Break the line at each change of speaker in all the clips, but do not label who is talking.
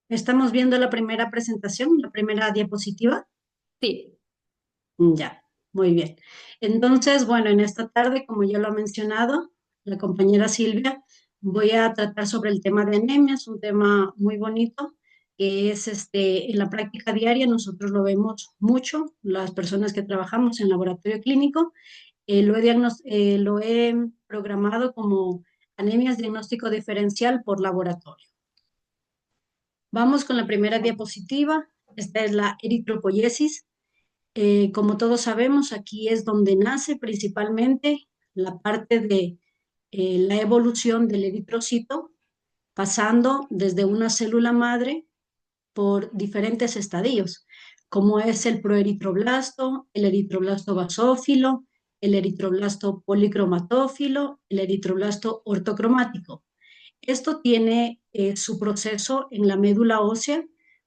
Estamos viendo la primera presentación, la primera diapositiva.
Sí,
Ya, muy bien. Entonces, bueno, en esta tarde, como ya lo ha mencionado la compañera Silvia, voy a tratar sobre el tema de anemias, un tema muy bonito, que es en la práctica diaria, nosotros lo vemos mucho, las personas que trabajamos en laboratorio clínico, lo he programado como anemias diagnóstico diferencial por laboratorio. Vamos con la primera diapositiva. Esta es la eritropoyesis. Como todos sabemos, aquí es donde nace principalmente la parte de la evolución del eritrocito, pasando desde una célula madre por diferentes estadios, como es el proeritroblasto, el eritroblasto basófilo, el eritroblasto policromatófilo, el eritroblasto ortocromático. Esto tiene su proceso en la médula ósea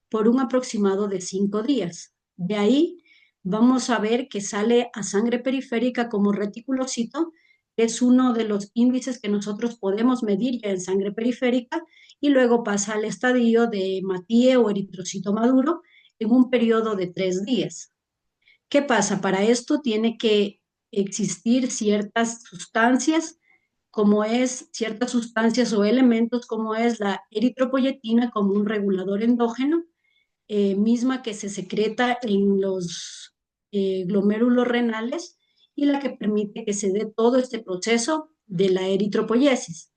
por un aproximado de 5 días. De ahí vamos a ver que sale a sangre periférica como reticulocito, que es uno de los índices que nosotros podemos medir ya en sangre periférica, y luego pasa al estadio de hematía o eritrocito maduro en un periodo de 3 días. ¿Qué pasa? Para esto tiene que existir ciertas sustancias, como es ciertas sustancias o elementos, como es la eritropoyetina como un regulador endógeno, misma que se secreta en los glomérulos renales y la que permite que se dé todo este proceso de la eritropoyesis.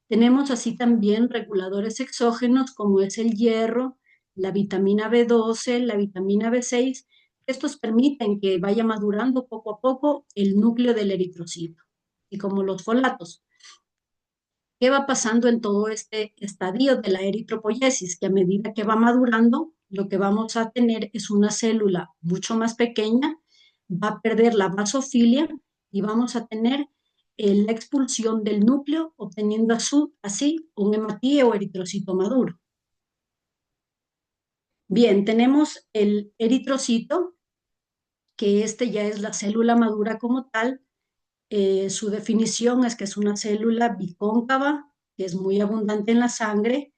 Tenemos así también reguladores exógenos como es el hierro, la vitamina B12, la vitamina B6. Estos permiten que vaya madurando poco a poco el núcleo del eritrocito. Y como los folatos, ¿qué va pasando en todo este estadio de la eritropoyesis? Que a medida que va madurando, lo que vamos a tener es una célula mucho más pequeña, va a perder la basofilia y vamos a tener la expulsión del núcleo, obteniendo así un hematíe o eritrocito maduro. Bien, tenemos el eritrocito, que este ya es la célula madura como tal. Su definición es que es una célula bicóncava, que es muy abundante en la sangre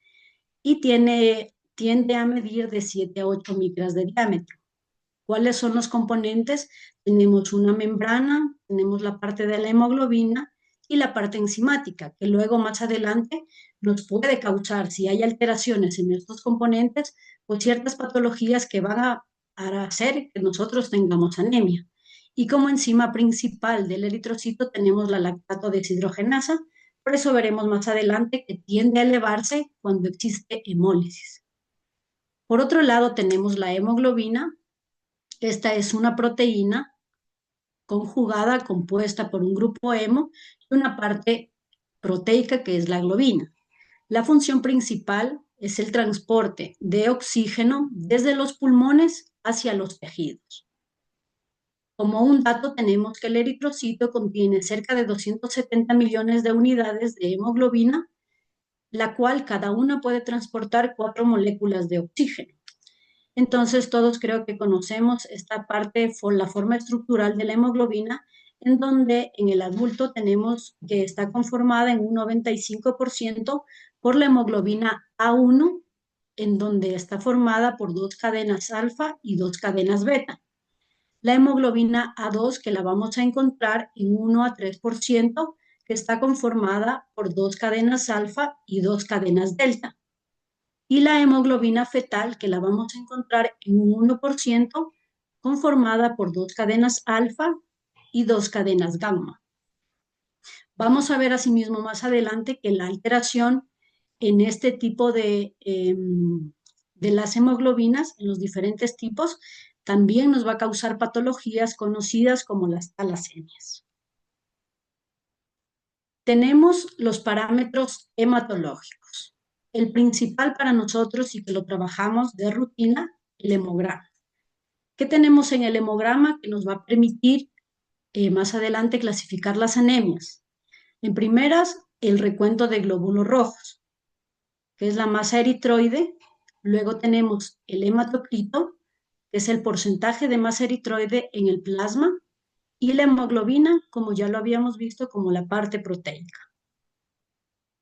y tiende a medir de 7 a 8 micras de diámetro. ¿Cuáles son los componentes? Tenemos una membrana, tenemos la parte de la hemoglobina y la parte enzimática, que luego más adelante nos puede causar, si hay alteraciones en estos componentes, pues ciertas patologías que van a hacer que nosotros tengamos anemia. Y como enzima principal del eritrocito tenemos la lactato deshidrogenasa, por eso veremos más adelante que tiende a elevarse cuando existe hemólisis. Por otro lado, tenemos la hemoglobina. Esta es una proteína conjugada, compuesta por un grupo hemo y una parte proteica que es la globina. La función principal es el transporte de oxígeno desde los pulmones hacia los tejidos. Como un dato tenemos que el eritrocito contiene cerca de 270 millones de unidades de hemoglobina, la cual cada una puede transportar 4 moléculas de oxígeno. Entonces, todos creo que conocemos esta parte, la forma estructural de la hemoglobina, en donde en el adulto tenemos que está conformada en un 95% por la hemoglobina A1, en donde está formada por dos cadenas alfa y dos cadenas beta. La hemoglobina A2, que la vamos a encontrar en 1 a 3%, que está conformada por dos cadenas alfa y dos cadenas delta, y la hemoglobina fetal, que la vamos a encontrar en un 1%, conformada por dos cadenas alfa y dos cadenas gamma. Vamos a ver asimismo más adelante que la alteración en este tipo de las hemoglobinas, en los diferentes tipos, también nos va a causar patologías conocidas como las talasemias. Tenemos los parámetros hematológicos. El principal para nosotros y que lo trabajamos de rutina, el hemograma. ¿Qué tenemos en el hemograma que nos va a permitir más adelante clasificar las anemias? En primeras, el recuento de glóbulos rojos, que es la masa eritroide. Luego tenemos el hematocrito, que es el porcentaje de masa eritroide en el plasma, y la hemoglobina, como ya lo habíamos visto, como la parte proteica.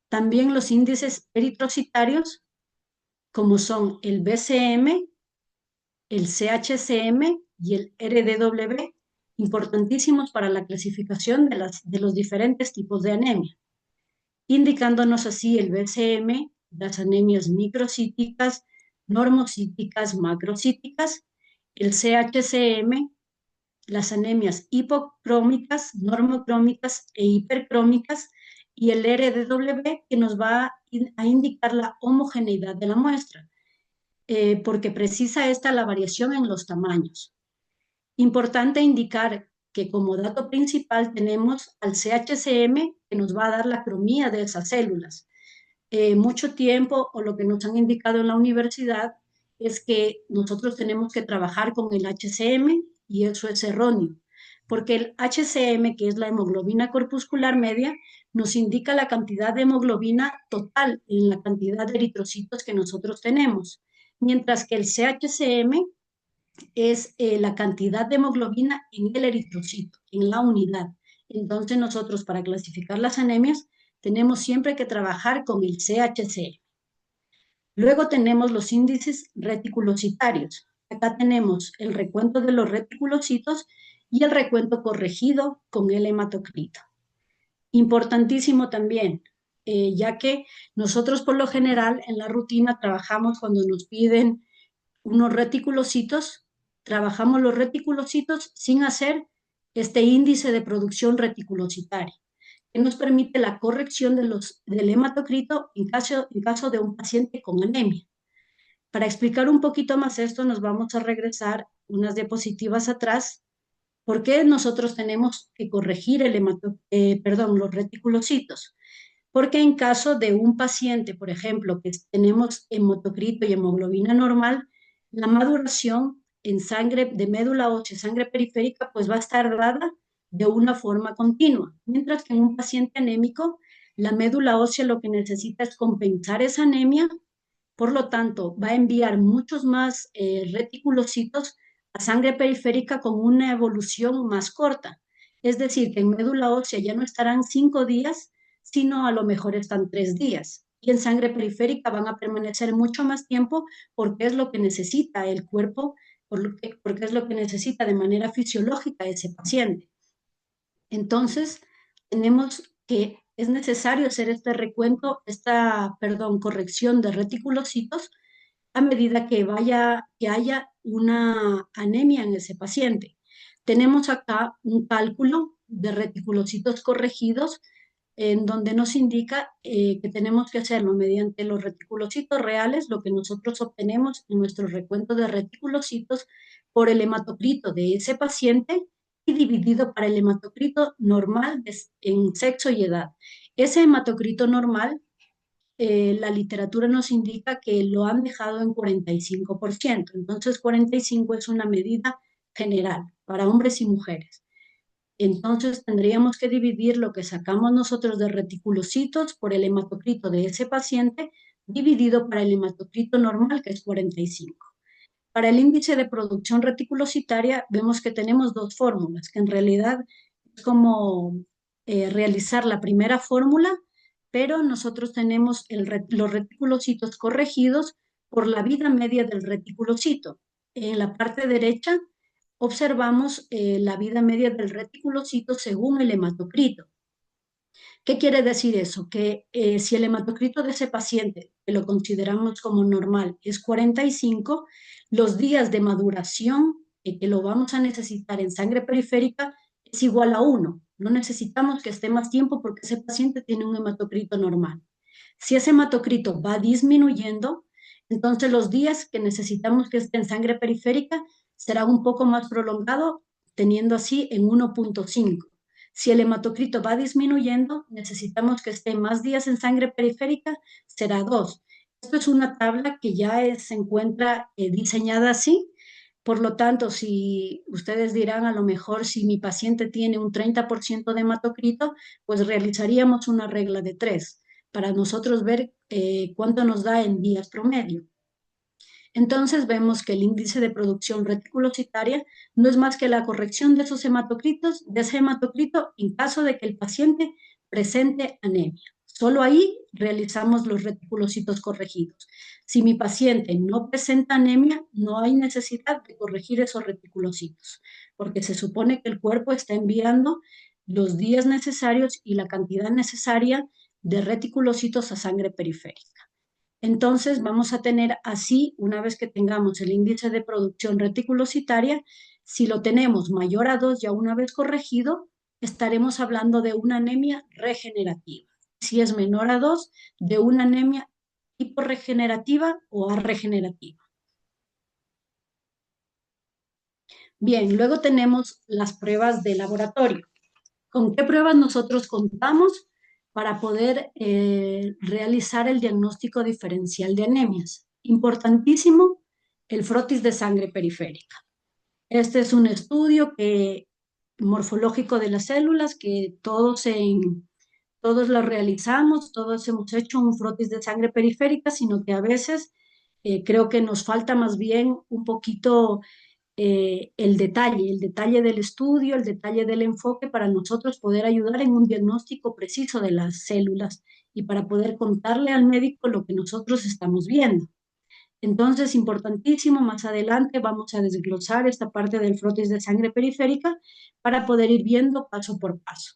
También los índices eritrocitarios, como son el BCM, el CHCM y el RDW, importantísimos para la clasificación de los diferentes tipos de anemia, indicándonos así el BCM, las anemias microcíticas, normocíticas, macrocíticas, el CHCM, las anemias hipocrómicas, normocrómicas e hipercrómicas, y el RDW, que nos va a indicar la homogeneidad de la muestra, porque precisa esta la variación en los tamaños. Importante indicar que como dato principal tenemos al CHCM, que nos va a dar la cromía de esas células. Mucho tiempo, o lo que nos han indicado en la universidad, es que nosotros tenemos que trabajar con el HCM, y eso es erróneo, porque el HCM, que es la hemoglobina corpuscular media, nos indica la cantidad de hemoglobina total en la cantidad de eritrocitos que nosotros tenemos, mientras que el CHCM es la cantidad de hemoglobina en el eritrocito, en la unidad. Entonces nosotros, para clasificar las anemias, tenemos siempre que trabajar con el CHC. Luego tenemos los índices reticulocitarios. Acá tenemos el recuento de los reticulocitos y el recuento corregido con el hematocrito. Importantísimo también, ya que nosotros por lo general en la rutina trabajamos cuando nos piden unos reticulocitos, trabajamos los reticulocitos sin hacer este índice de producción reticulocitaria, que nos permite la corrección del hematocrito en caso de un paciente con anemia. Para explicar un poquito más esto, nos vamos a regresar unas diapositivas atrás. ¿Por qué nosotros tenemos que corregir los reticulocitos? Porque en caso de un paciente, por ejemplo, que tenemos hematocrito y hemoglobina normal, la maduración en sangre de médula ósea, sangre periférica, pues va a estar dada de una forma continua, mientras que en un paciente anémico, la médula ósea lo que necesita es compensar esa anemia, por lo tanto, va a enviar muchos más reticulocitos a sangre periférica con una evolución más corta. Es decir, que en médula ósea ya no estarán 5 días, sino a lo mejor están 3 días. Y en sangre periférica van a permanecer mucho más tiempo, porque es lo que necesita el cuerpo, porque es lo que necesita de manera fisiológica ese paciente. Entonces, tenemos que es necesario hacer este recuento, corrección de reticulocitos a medida que haya una anemia en ese paciente. Tenemos acá un cálculo de reticulocitos corregidos en donde nos indica que tenemos que hacerlo mediante los reticulocitos reales, lo que nosotros obtenemos en nuestro recuento de reticulocitos por el hematocrito de ese paciente, y dividido para el hematocrito normal en sexo y edad. Ese hematocrito normal, la literatura nos indica que lo han dejado en 45%. Entonces, 45 es una medida general para hombres y mujeres. Entonces, tendríamos que dividir lo que sacamos nosotros de reticulocitos por el hematocrito de ese paciente, dividido para el hematocrito normal, que es 45. Para el índice de producción reticulocitaria, vemos que tenemos dos fórmulas, que en realidad es como realizar la primera fórmula, pero nosotros tenemos los reticulocitos corregidos por la vida media del reticulocito. En la parte derecha observamos la vida media del reticulocito según el hematocrito. ¿Qué quiere decir eso? Que si el hematocrito de ese paciente, que lo consideramos como normal, es 45, los días de maduración que lo vamos a necesitar en sangre periférica es igual a 1. No necesitamos que esté más tiempo porque ese paciente tiene un hematocrito normal. Si ese hematocrito va disminuyendo, entonces los días que necesitamos que esté en sangre periférica será un poco más prolongado, teniendo así en 1.5. Si el hematocrito va disminuyendo, necesitamos que esté más días en sangre periférica, será 2. Esto es una tabla que ya se encuentra diseñada así. Por lo tanto, si ustedes dirán, a lo mejor si mi paciente tiene un 30% de hematocrito, pues realizaríamos una regla de 3 para nosotros ver cuánto nos da en días promedio. Entonces vemos que el índice de producción reticulocitaria no es más que la corrección de esos hematocritos, de ese hematocrito en caso de que el paciente presente anemia. Solo ahí realizamos los reticulocitos corregidos. Si mi paciente no presenta anemia, no hay necesidad de corregir esos reticulocitos, porque se supone que el cuerpo está enviando los días necesarios y la cantidad necesaria de reticulocitos a sangre periférica. Entonces, vamos a tener así, una vez que tengamos el índice de producción reticulocitaria, si lo tenemos mayor a 2 ya una vez corregido, estaremos hablando de una anemia regenerativa. Si es menor a 2, de una anemia hiporregenerativa o arregenerativa. Bien, luego tenemos las pruebas de laboratorio. ¿Con qué pruebas nosotros contamos para poder realizar el diagnóstico diferencial de anemias? Importantísimo, el frotis de sangre periférica. Este es un estudio morfológico de las células que todos lo realizamos, todos hemos hecho un frotis de sangre periférica, sino que a veces creo que nos falta más bien un poquito el detalle del estudio, el detalle del enfoque para nosotros poder ayudar en un diagnóstico preciso de las células y para poder contarle al médico lo que nosotros estamos viendo. Entonces, importantísimo, más adelante vamos a desglosar esta parte del frotis de sangre periférica para poder ir viendo paso por paso.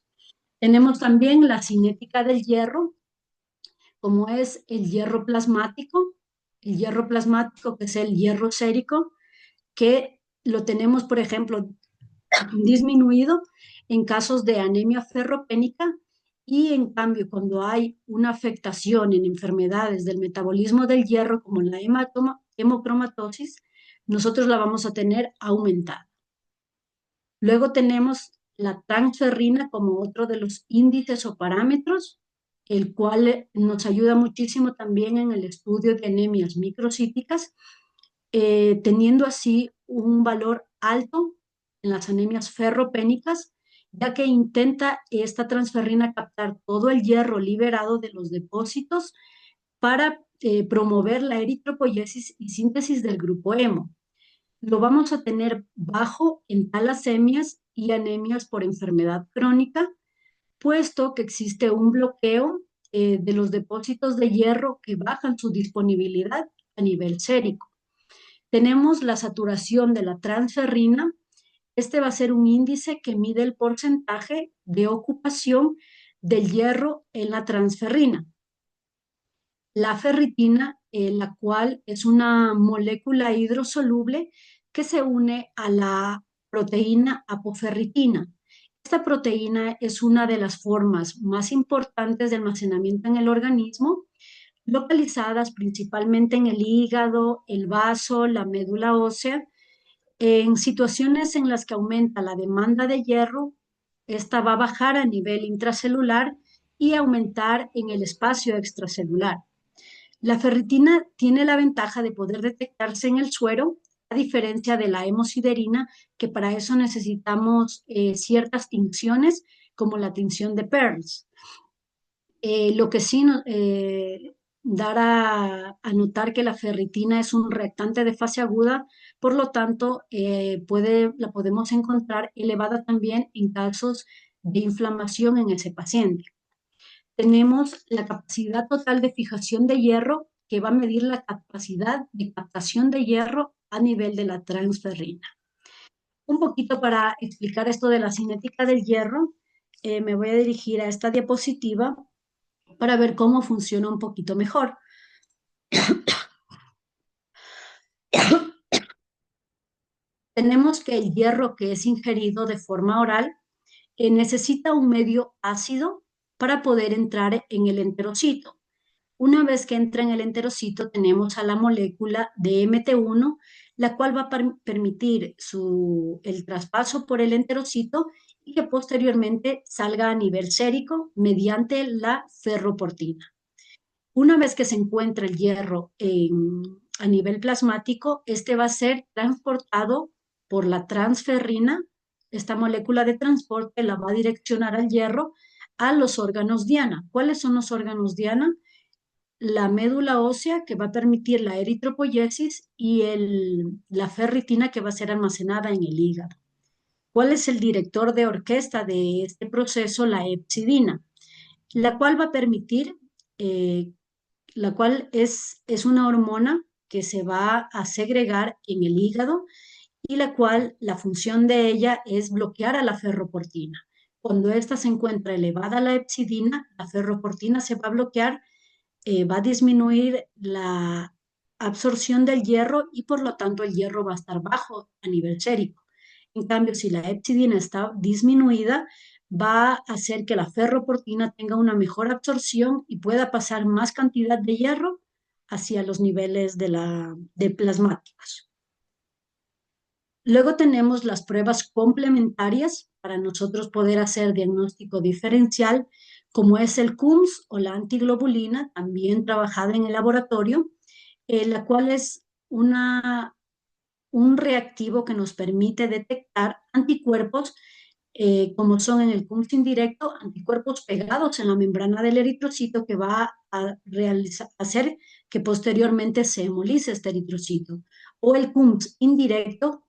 Tenemos también la cinética del hierro, como es el hierro plasmático que es el hierro sérico, que lo tenemos, por ejemplo, disminuido en casos de anemia ferropénica y en cambio cuando hay una afectación en enfermedades del metabolismo del hierro como la hemocromatosis, nosotros la vamos a tener aumentada. Luego tenemos la transferrina como otro de los índices o parámetros, el cual nos ayuda muchísimo también en el estudio de anemias microcíticas, teniendo así un valor alto en las anemias ferropénicas, ya que intenta esta transferrina captar todo el hierro liberado de los depósitos para promover la eritropoyesis y síntesis del grupo hemo. Lo vamos a tener bajo en talasemias y anemias por enfermedad crónica, puesto que existe un bloqueo de los depósitos de hierro que bajan su disponibilidad a nivel sérico. Tenemos la saturación de la transferrina. Este va a ser un índice que mide el porcentaje de ocupación del hierro en la transferrina. La ferritina, la cual es una molécula hidrosoluble que se une a la proteína apoferritina. Esta proteína es una de las formas más importantes de almacenamiento en el organismo, localizadas principalmente en el hígado, el vaso, la médula ósea. En situaciones en las que aumenta la demanda de hierro, esta va a bajar a nivel intracelular y aumentar en el espacio extracelular. La ferritina tiene la ventaja de poder detectarse en el suero, a diferencia de la hemosiderina, que para eso necesitamos ciertas tinciones, como la tinción de Pearls. Lo que sí dar a notar que la ferritina es un reactante de fase aguda, por lo tanto, la podemos encontrar elevada también en casos de inflamación en ese paciente. Tenemos la capacidad total de fijación de hierro, que va a medir la capacidad de captación de hierro a nivel de la transferrina. Un poquito para explicar esto de la cinética del hierro, me voy a dirigir a esta diapositiva para ver cómo funciona un poquito mejor. Tenemos que el hierro que es ingerido de forma oral necesita un medio ácido para poder entrar en el enterocito. Una vez que entra en el enterocito, tenemos a la molécula de MT1, la cual va a permitir el traspaso por el enterocito y que posteriormente salga a nivel sérico mediante la ferroportina. Una vez que se encuentra el hierro a nivel plasmático, este va a ser transportado por la transferrina. Esta molécula de transporte la va a direccionar al hierro a los órganos diana. ¿Cuáles son los órganos diana? La médula ósea, que va a permitir la eritropoyesis, y la ferritina, que va a ser almacenada en el hígado. ¿Cuál es el director de orquesta de este proceso? La hepcidina. la cual va a permitir, la cual es una hormona que se va a segregar en el hígado y la cual la función de ella es bloquear a la ferroportina. Cuando ésta se encuentra elevada a la hepcidina, la ferroportina se va a bloquear, va a disminuir la absorción del hierro y por lo tanto el hierro va a estar bajo a nivel sérico. En cambio, si la hepcidina está disminuida, va a hacer que la ferroportina tenga una mejor absorción y pueda pasar más cantidad de hierro hacia los niveles de plasmáticos. Luego tenemos las pruebas complementarias para nosotros poder hacer diagnóstico diferencial, como es el CUMS o la antiglobulina, también trabajada en el laboratorio, la cual es un reactivo que nos permite detectar anticuerpos, como son en el CUMS indirecto, anticuerpos pegados en la membrana del eritrocito que va a hacer que posteriormente se hemolice este eritrocito. O el CUMS indirecto,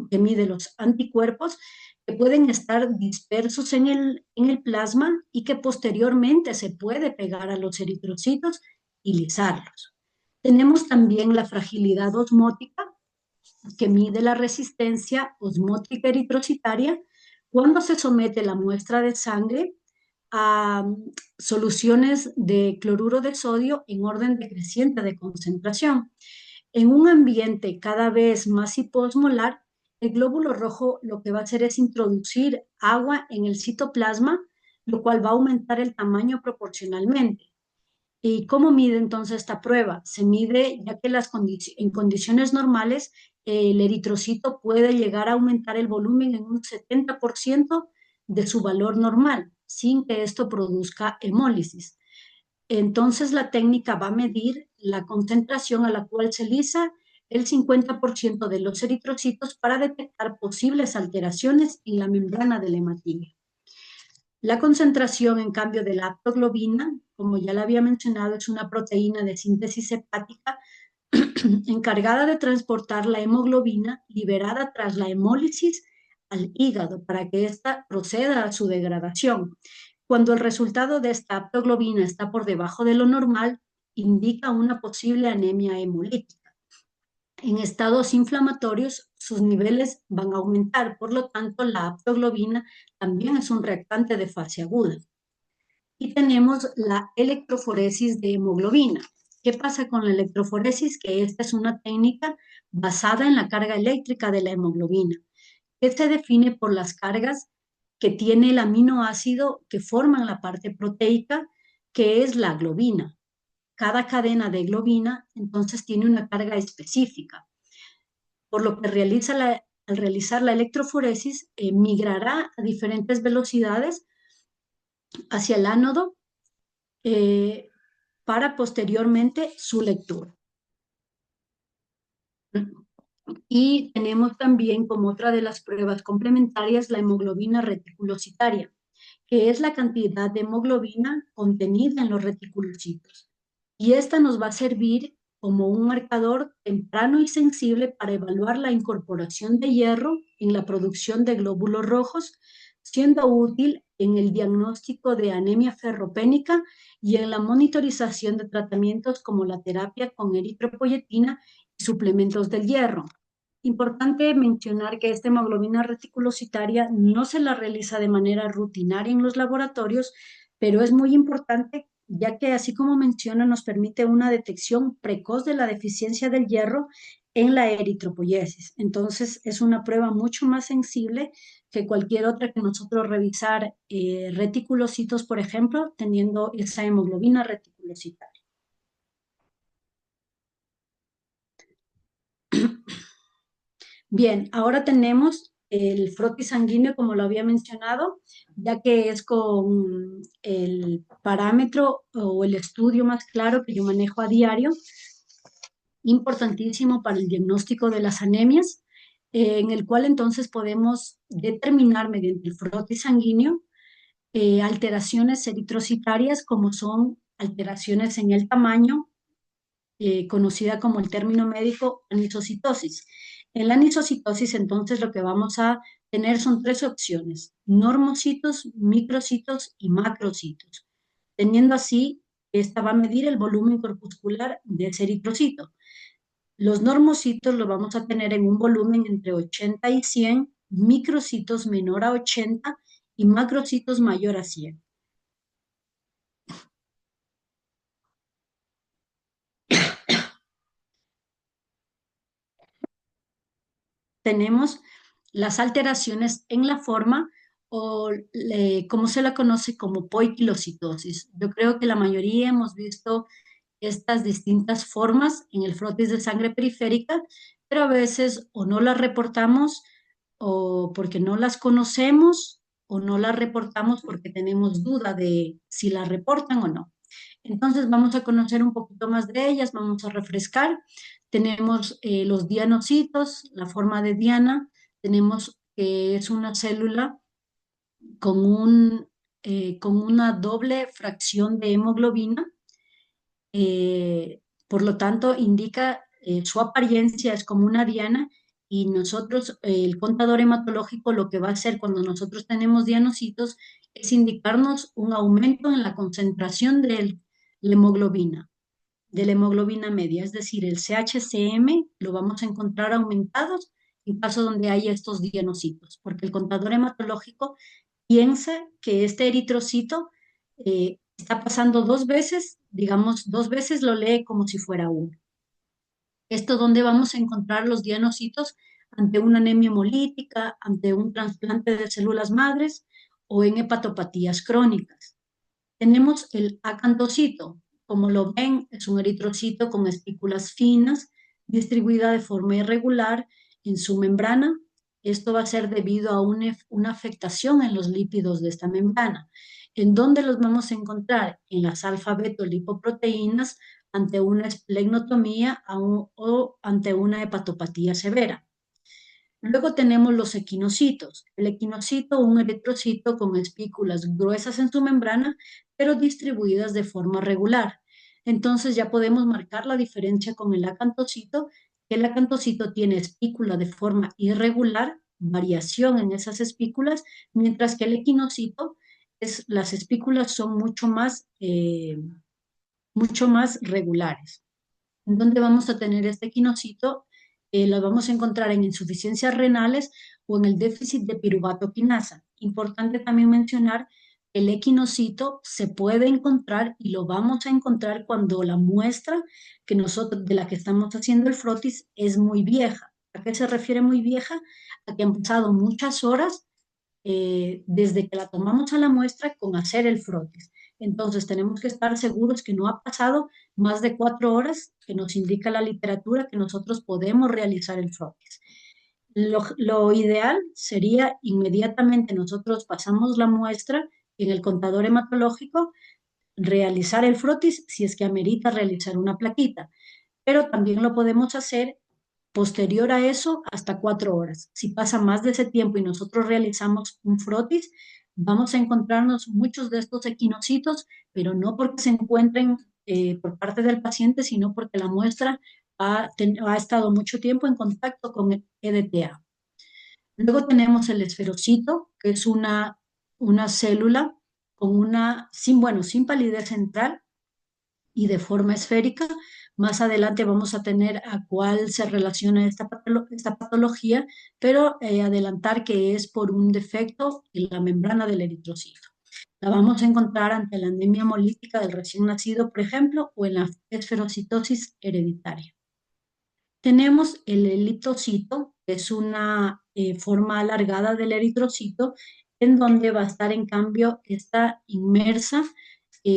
que mide los anticuerpos que pueden estar dispersos en el plasma y que posteriormente se puede pegar a los eritrocitos y lisarlos. Tenemos también la fragilidad osmótica, que mide la resistencia osmótica eritrocitaria cuando se somete la muestra de sangre a soluciones de cloruro de sodio en orden decreciente de concentración. En un ambiente cada vez más hiposmolar, el glóbulo rojo lo que va a hacer es introducir agua en el citoplasma, lo cual va a aumentar el tamaño proporcionalmente. ¿Y cómo mide entonces esta prueba? Se mide ya que en condiciones normales el eritrocito puede llegar a aumentar el volumen en un 70% de su valor normal, sin que esto produzca hemólisis. Entonces la técnica va a medir la concentración a la cual se lisa el 50% de los eritrocitos para detectar posibles alteraciones en la membrana del hematímero. La concentración, en cambio, de la aptoglobina, como ya la había mencionado, es una proteína de síntesis hepática encargada de transportar la hemoglobina liberada tras la hemólisis al hígado para que ésta proceda a su degradación. Cuando el resultado de esta aptoglobina está por debajo de lo normal, indica una posible anemia hemolítica. En estados inflamatorios, sus niveles van a aumentar, por lo tanto, la aptoglobina también es un reactante de fase aguda. Y tenemos la electroforesis de hemoglobina. ¿Qué pasa con la electroforesis? Que esta es una técnica basada en la carga eléctrica de la hemoglobina, que se define por las cargas que tiene el aminoácido que forman la parte proteica, que es la globina. Cada cadena de globina entonces tiene una carga específica, por lo que al realizar la electroforesis migrará a diferentes velocidades hacia el ánodo, eh, para posteriormente su lectura. Y tenemos también como otra de las pruebas complementarias la hemoglobina reticulocitaria, que es la cantidad de hemoglobina contenida en los reticulocitos. Y esta nos va a servir como un marcador temprano y sensible para evaluar la incorporación de hierro en la producción de glóbulos rojos, siendo útil en el diagnóstico de anemia ferropénica y en la monitorización de tratamientos como la terapia con eritropoyetina y suplementos del hierro. Importante mencionar que esta hemoglobina reticulocitaria no se la realiza de manera rutinaria en los laboratorios, pero es muy importante ya que, así como menciona, nos permite una detección precoz de la deficiencia del hierro en la eritropoyesis. Entonces, es una prueba mucho más sensible que cualquier otra que nosotros revisar reticulocitos, por ejemplo, teniendo esa hemoglobina reticulocitaria. Bien, ahora tenemos el frotis sanguíneo, como lo había mencionado, ya que es con el parámetro o el estudio más claro que yo manejo a diario, importantísimo para el diagnóstico de las anemias, en el cual entonces podemos determinar mediante el frotis sanguíneo alteraciones eritrocitarias como son alteraciones en el tamaño, conocida como el término médico anisocitosis. En la anisocitosis, entonces, lo que vamos a tener son tres opciones: normocitos, microcitos y macrocitos. Teniendo así, esta va a medir el volumen corpuscular de ese eritrocito. Los normocitos los vamos a tener en un volumen entre 80 y 100, microcitos menor a 80 y macrocitos mayor a 100. Tenemos las alteraciones en la forma o como se la conoce como poiquilocitosis. Yo creo que la mayoría hemos visto estas distintas formas en el frotis de sangre periférica, pero a veces o no las reportamos o porque no las conocemos o no las reportamos porque tenemos duda de si las reportan o no. Entonces vamos a conocer un poquito más de ellas, vamos a refrescar. Tenemos los dianocitos, la forma de diana, tenemos que es una célula con, con una doble fracción de hemoglobina, por lo tanto indica su apariencia es como una diana y nosotros, el contador hematológico lo que va a hacer cuando nosotros tenemos dianocitos es indicarnos un aumento en la concentración de la hemoglobina media, es decir, el CHCM lo vamos a encontrar aumentados en caso donde haya estos dianocitos, porque el contador hematológico piensa que este eritrocito está pasando dos veces, digamos, dos veces lo lee como si fuera uno. Esto donde vamos a encontrar los dianocitos ante una anemia hemolítica, ante un trasplante de células madres o en hepatopatías crónicas. Tenemos el acantocito. Como lo ven, es un eritrocito con espículas finas, distribuida de forma irregular en su membrana. Esto va a ser debido a una afectación en los lípidos de esta membrana. ¿En dónde los vamos a encontrar? En las alfa-beta-lipoproteínas ante una esplenotomía o ante una hepatopatía severa. Luego tenemos los equinocitos. El equinocito, un eritrocito con espículas gruesas en su membrana, pero distribuidas de forma regular. Entonces ya podemos marcar la diferencia con el acantocito, que el acantocito tiene espícula de forma irregular, variación en esas espículas, mientras que el equinocito, las espículas son mucho más regulares. ¿Dónde vamos a tener este equinocito? Lo vamos a encontrar en insuficiencias renales o en el déficit de piruvato quinasa. Importante también mencionar que el equinocito se puede encontrar y lo vamos a encontrar cuando la muestra que nosotros, de la que estamos haciendo el frotis es muy vieja. ¿A qué se refiere muy vieja? A que han pasado muchas horas desde que la tomamos a la muestra con hacer el frotis. Entonces tenemos que estar seguros que no ha pasado más de 4 horas, que nos indica la literatura que nosotros podemos realizar el frotis. Lo ideal sería inmediatamente nosotros pasamos la muestra en el contador hematológico, realizar el frotis si es que amerita realizar una plaquita, pero también lo podemos hacer posterior a eso hasta 4 horas. Si pasa más de ese tiempo y nosotros realizamos un frotis, vamos a encontrarnos muchos de estos equinocitos, pero no porque se encuentren por parte del paciente, sino porque la muestra ha estado mucho tiempo en contacto con el EDTA. Luego tenemos el esferocito, que es una célula con sin palidez central, y de forma esférica. Más adelante vamos a tener a cuál se relaciona esta patología, pero adelantar que es por un defecto en la membrana del eritrocito. La vamos a encontrar ante la anemia hemolítica del recién nacido, por ejemplo, o en la esferocitosis hereditaria. Tenemos el eritrocito, que es una forma alargada del eritrocito, en donde va a estar en cambio está inmersa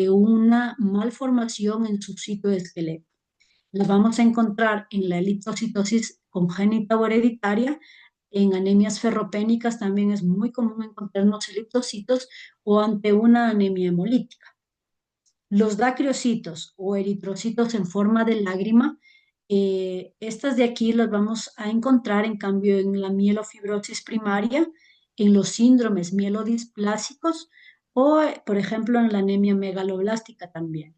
una malformación en su citoesqueleto. La vamos a encontrar en la eritrocitosis congénita o hereditaria, en anemias ferropénicas también es muy común encontrarnos eritrocitos o ante una anemia hemolítica. Los dacriocitos o eritrocitos en forma de lágrima, estas de aquí las vamos a encontrar en cambio en la mielofibrosis primaria, en los síndromes mielodisplásicos o, por ejemplo, en la anemia megaloblástica también.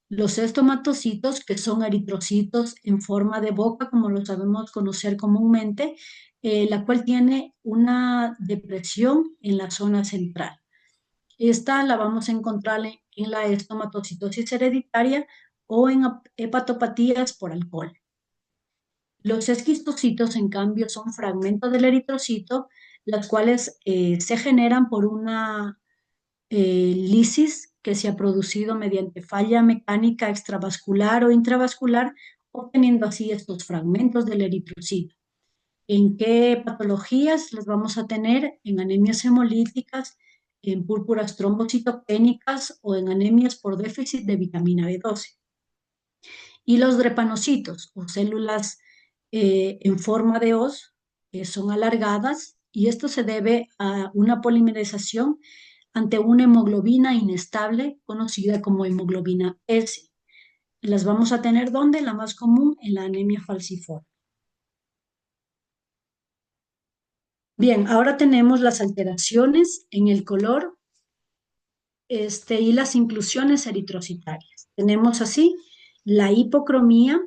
Los estomatocitos, que son eritrocitos en forma de boca, como lo sabemos conocer comúnmente, la cual tiene una depresión en la zona central. Esta la vamos a encontrar en la estomatocitosis hereditaria o en hepatopatías por alcohol. Los esquistocitos, en cambio, son fragmentos del eritrocito, las cuales se generan por una lisis que se ha producido mediante falla mecánica extravascular o intravascular, obteniendo así estos fragmentos del eritrocito. ¿En qué patologías las vamos a tener? En anemias hemolíticas, en púrpuras trombocitopénicas o en anemias por déficit de vitamina B12. Y los drepanocitos o células en forma de hoz son alargadas y esto se debe a una polimerización ante una hemoglobina inestable conocida como hemoglobina S. Las vamos a tener ¿dónde? La más común en la anemia falciforme. Bien, ahora tenemos las alteraciones en el color y las inclusiones eritrocitarias. Tenemos así la hipocromía,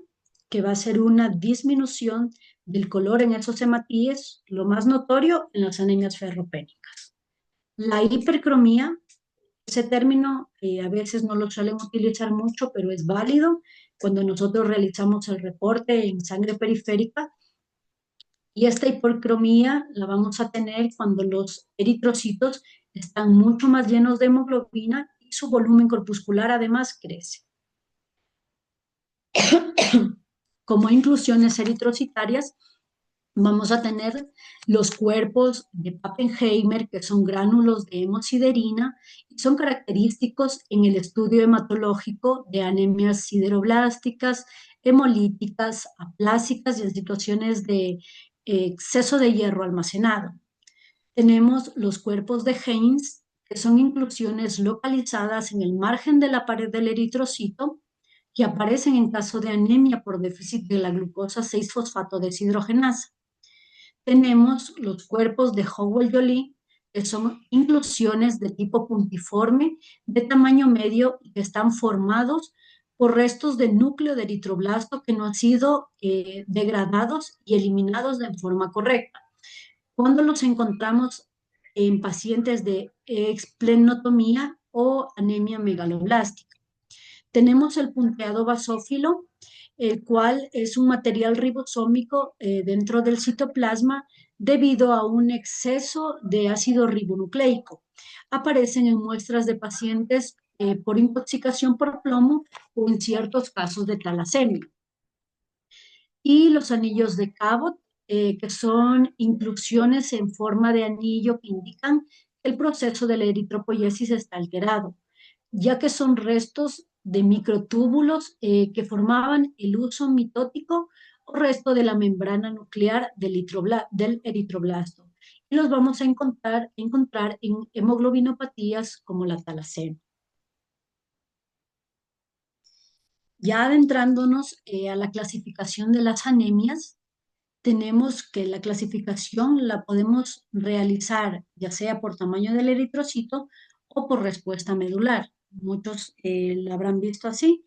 que va a ser una disminución del color en esos hematíes, lo más notorio en las anemias ferropénicas. La hipercromía, ese término a veces no lo suelen utilizar mucho, pero es válido cuando nosotros realizamos el reporte en sangre periférica. Y esta hipercromía la vamos a tener cuando los eritrocitos están mucho más llenos de hemoglobina y su volumen corpuscular además crece. Como inclusiones eritrocitarias, vamos a tener los cuerpos de Pappenheimer, que son gránulos de hemosiderina, y son característicos en el estudio hematológico de anemias sideroblásticas, hemolíticas, aplásicas y en situaciones de exceso de hierro almacenado. Tenemos los cuerpos de Heinz, que son inclusiones localizadas en el margen de la pared del eritrocito, que aparecen en caso de anemia por déficit de la glucosa 6-fosfato deshidrogenasa. Tenemos los cuerpos de Howell-Joly, que son inclusiones de tipo puntiforme, de tamaño medio y que están formados por restos de núcleo de eritroblasto que no han sido degradados y eliminados de forma correcta. Cuando los encontramos en pacientes de esplenotomía o anemia megaloblástica. Tenemos el punteado basófilo, el cual es un material ribosómico dentro del citoplasma debido a un exceso de ácido ribonucleico. Aparecen en muestras de pacientes por intoxicación por plomo o en ciertos casos de talasemia. Y los anillos de Cabot, que son inclusiones en forma de anillo que indican que el proceso de la eritropoyesis está alterado, ya que son restos de microtúbulos que formaban el uso mitótico o resto de la membrana nuclear del eritroblasto. Y los vamos a encontrar en hemoglobinopatías como la talasemia. Ya adentrándonos a la clasificación de las anemias, tenemos que la clasificación la podemos realizar ya sea por tamaño del eritrocito o por respuesta medular. Muchos la habrán visto así.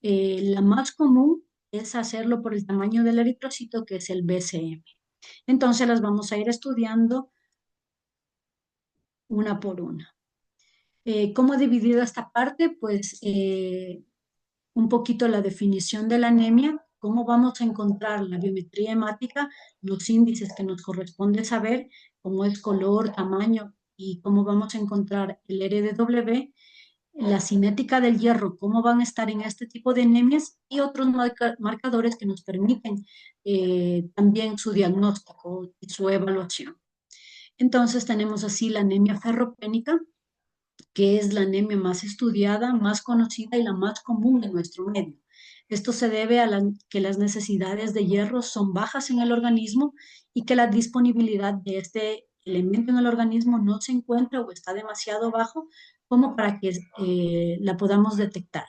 La más común es hacerlo por el tamaño del eritrocito, que es el BCM. Entonces las vamos a ir estudiando una por una. ¿Cómo he dividido esta parte? Pues un poquito la definición de la anemia, cómo vamos a encontrar la biometría hemática, los índices que nos corresponde saber, cómo es color, tamaño y cómo vamos a encontrar el RDW, la cinética del hierro, cómo van a estar en este tipo de anemias y otros marcadores que nos permiten también su diagnóstico y su evaluación. Entonces tenemos así la anemia ferropénica, que es la anemia más estudiada, más conocida y la más común en nuestro medio. Esto se debe a que las necesidades de hierro son bajas en el organismo y que la disponibilidad de este elemento en el organismo no se encuentra o está demasiado bajo como para que la podamos detectar.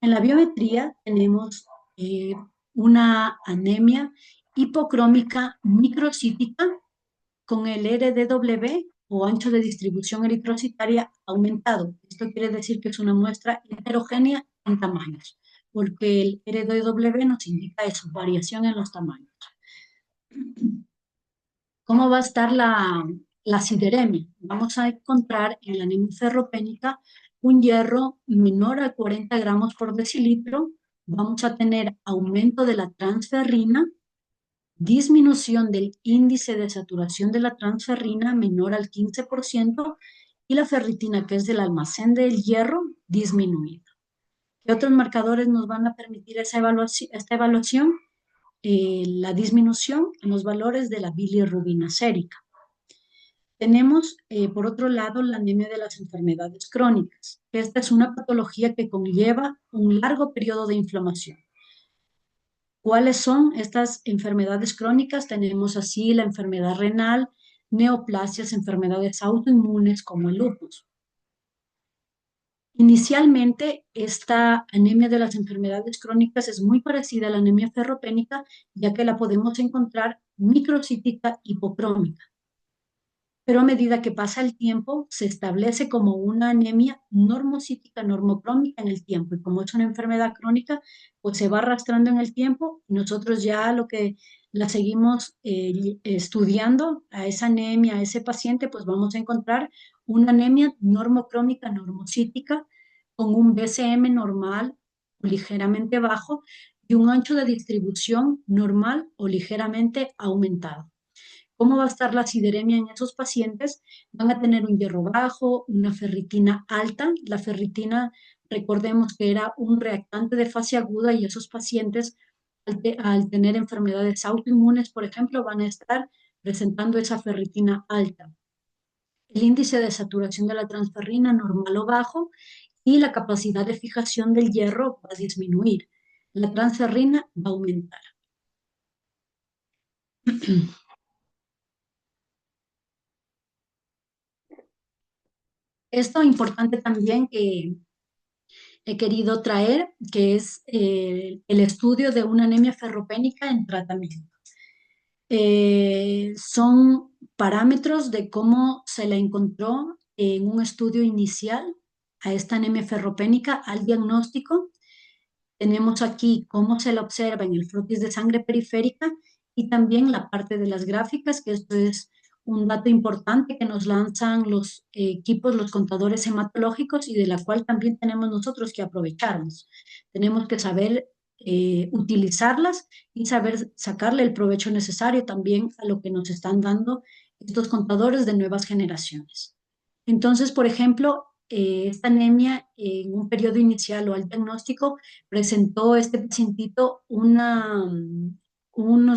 En la biometría tenemos eh, una anemia hipocrómica microcítica con el RDW o ancho de distribución eritrocitaria aumentado. Esto quiere decir que es una muestra heterogénea en tamaños, porque el RDW nos indica eso, variación en los tamaños. ¿Cómo va a estar la sideremia. Vamos a encontrar en la anemia ferropénica un hierro menor a 40 gramos por decilitro. Vamos a tener aumento de la transferrina, disminución del índice de saturación de la transferrina menor al 15% y la ferritina, que es del almacén del hierro, disminuida. ¿Qué otros marcadores nos van a permitir esta evaluación? La disminución en los valores de la bilirrubina sérica. Tenemos, por otro lado, la anemia de las enfermedades crónicas. Esta es una patología que conlleva un largo periodo de inflamación. ¿Cuáles son estas enfermedades crónicas? Tenemos así la enfermedad renal, neoplasias, enfermedades autoinmunes como el lupus. Inicialmente, esta anemia de las enfermedades crónicas es muy parecida a la anemia ferropénica, ya que la podemos encontrar microcítica hipocrómica. Pero a medida que pasa el tiempo, se establece como una anemia normocítica, normocrómica en el tiempo. Y como es una enfermedad crónica, pues se va arrastrando en el tiempo y nosotros ya lo que la seguimos estudiando a esa anemia, a ese paciente, pues vamos a encontrar una anemia normocrómica, normocítica, con un BCM normal o ligeramente bajo y un ancho de distribución normal o ligeramente aumentado. ¿Cómo va a estar la sideremia en esos pacientes? Van a tener un hierro bajo, una ferritina alta. La ferritina, recordemos que era un reactante de fase aguda y esos pacientes, al tener enfermedades autoinmunes, por ejemplo, van a estar presentando esa ferritina alta. El índice de saturación de la transferrina normal o bajo y la capacidad de fijación del hierro va a disminuir. La transferrina va a aumentar. Esto es importante también que he querido traer, que es el estudio de una anemia ferropénica en tratamiento. Son parámetros de cómo se la encontró en un estudio inicial a esta anemia ferropénica al diagnóstico. Tenemos aquí cómo se la observa en el frotis de sangre periférica y también la parte de las gráficas, que esto es un dato importante que nos lanzan los equipos, los contadores hematológicos y de la cual también tenemos nosotros que aprovecharnos. Tenemos que saber utilizarlas y saber sacarle el provecho necesario también a lo que nos están dando estos contadores de nuevas generaciones. Entonces, por ejemplo, esta anemia en un periodo inicial o al diagnóstico presentó este pacientito unos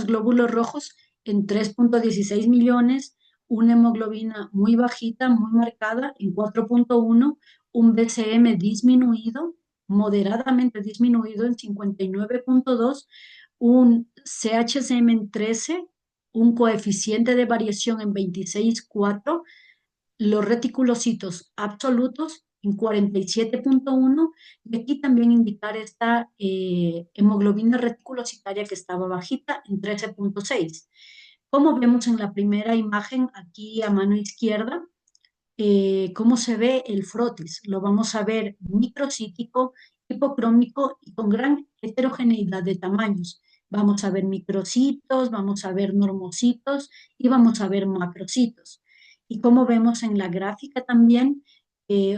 glóbulos rojos en 3,16 millones, una hemoglobina muy bajita, muy marcada en 4,1, un BCM disminuido, moderadamente disminuido en 59,2, un CHCM en 13, un coeficiente de variación en 26,4, los reticulocitos absolutos en 47,1 y aquí también indicar esta hemoglobina reticulocitaria que estaba bajita en 13,6. Como vemos en la primera imagen aquí a mano izquierda, cómo se ve el frotis. Lo vamos a ver microcítico, hipocrómico y con gran heterogeneidad de tamaños. Vamos a ver microcitos, vamos a ver normocitos y vamos a ver macrocitos. Y como vemos en la gráfica también,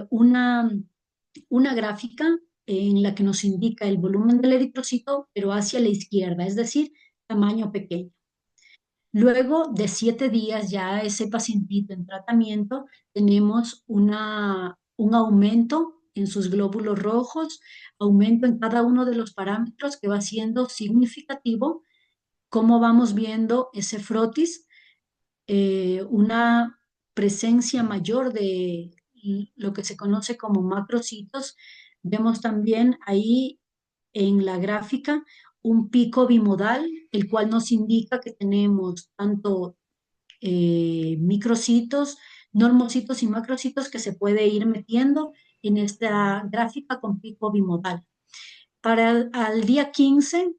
una gráfica en la que nos indica el volumen del eritrocito, pero hacia la izquierda, es decir, tamaño pequeño. Luego de 7 días ya ese pacientito en tratamiento, tenemos un aumento en sus glóbulos rojos, aumento en cada uno de los parámetros que va siendo significativo, como vamos viendo ese frotis, una presencia mayor de lo que se conoce como macrocitos. Vemos también ahí en la gráfica un pico bimodal, el cual nos indica que tenemos tanto microcitos, normocitos y macrocitos que se puede ir metiendo en esta gráfica con pico bimodal. Para al día 15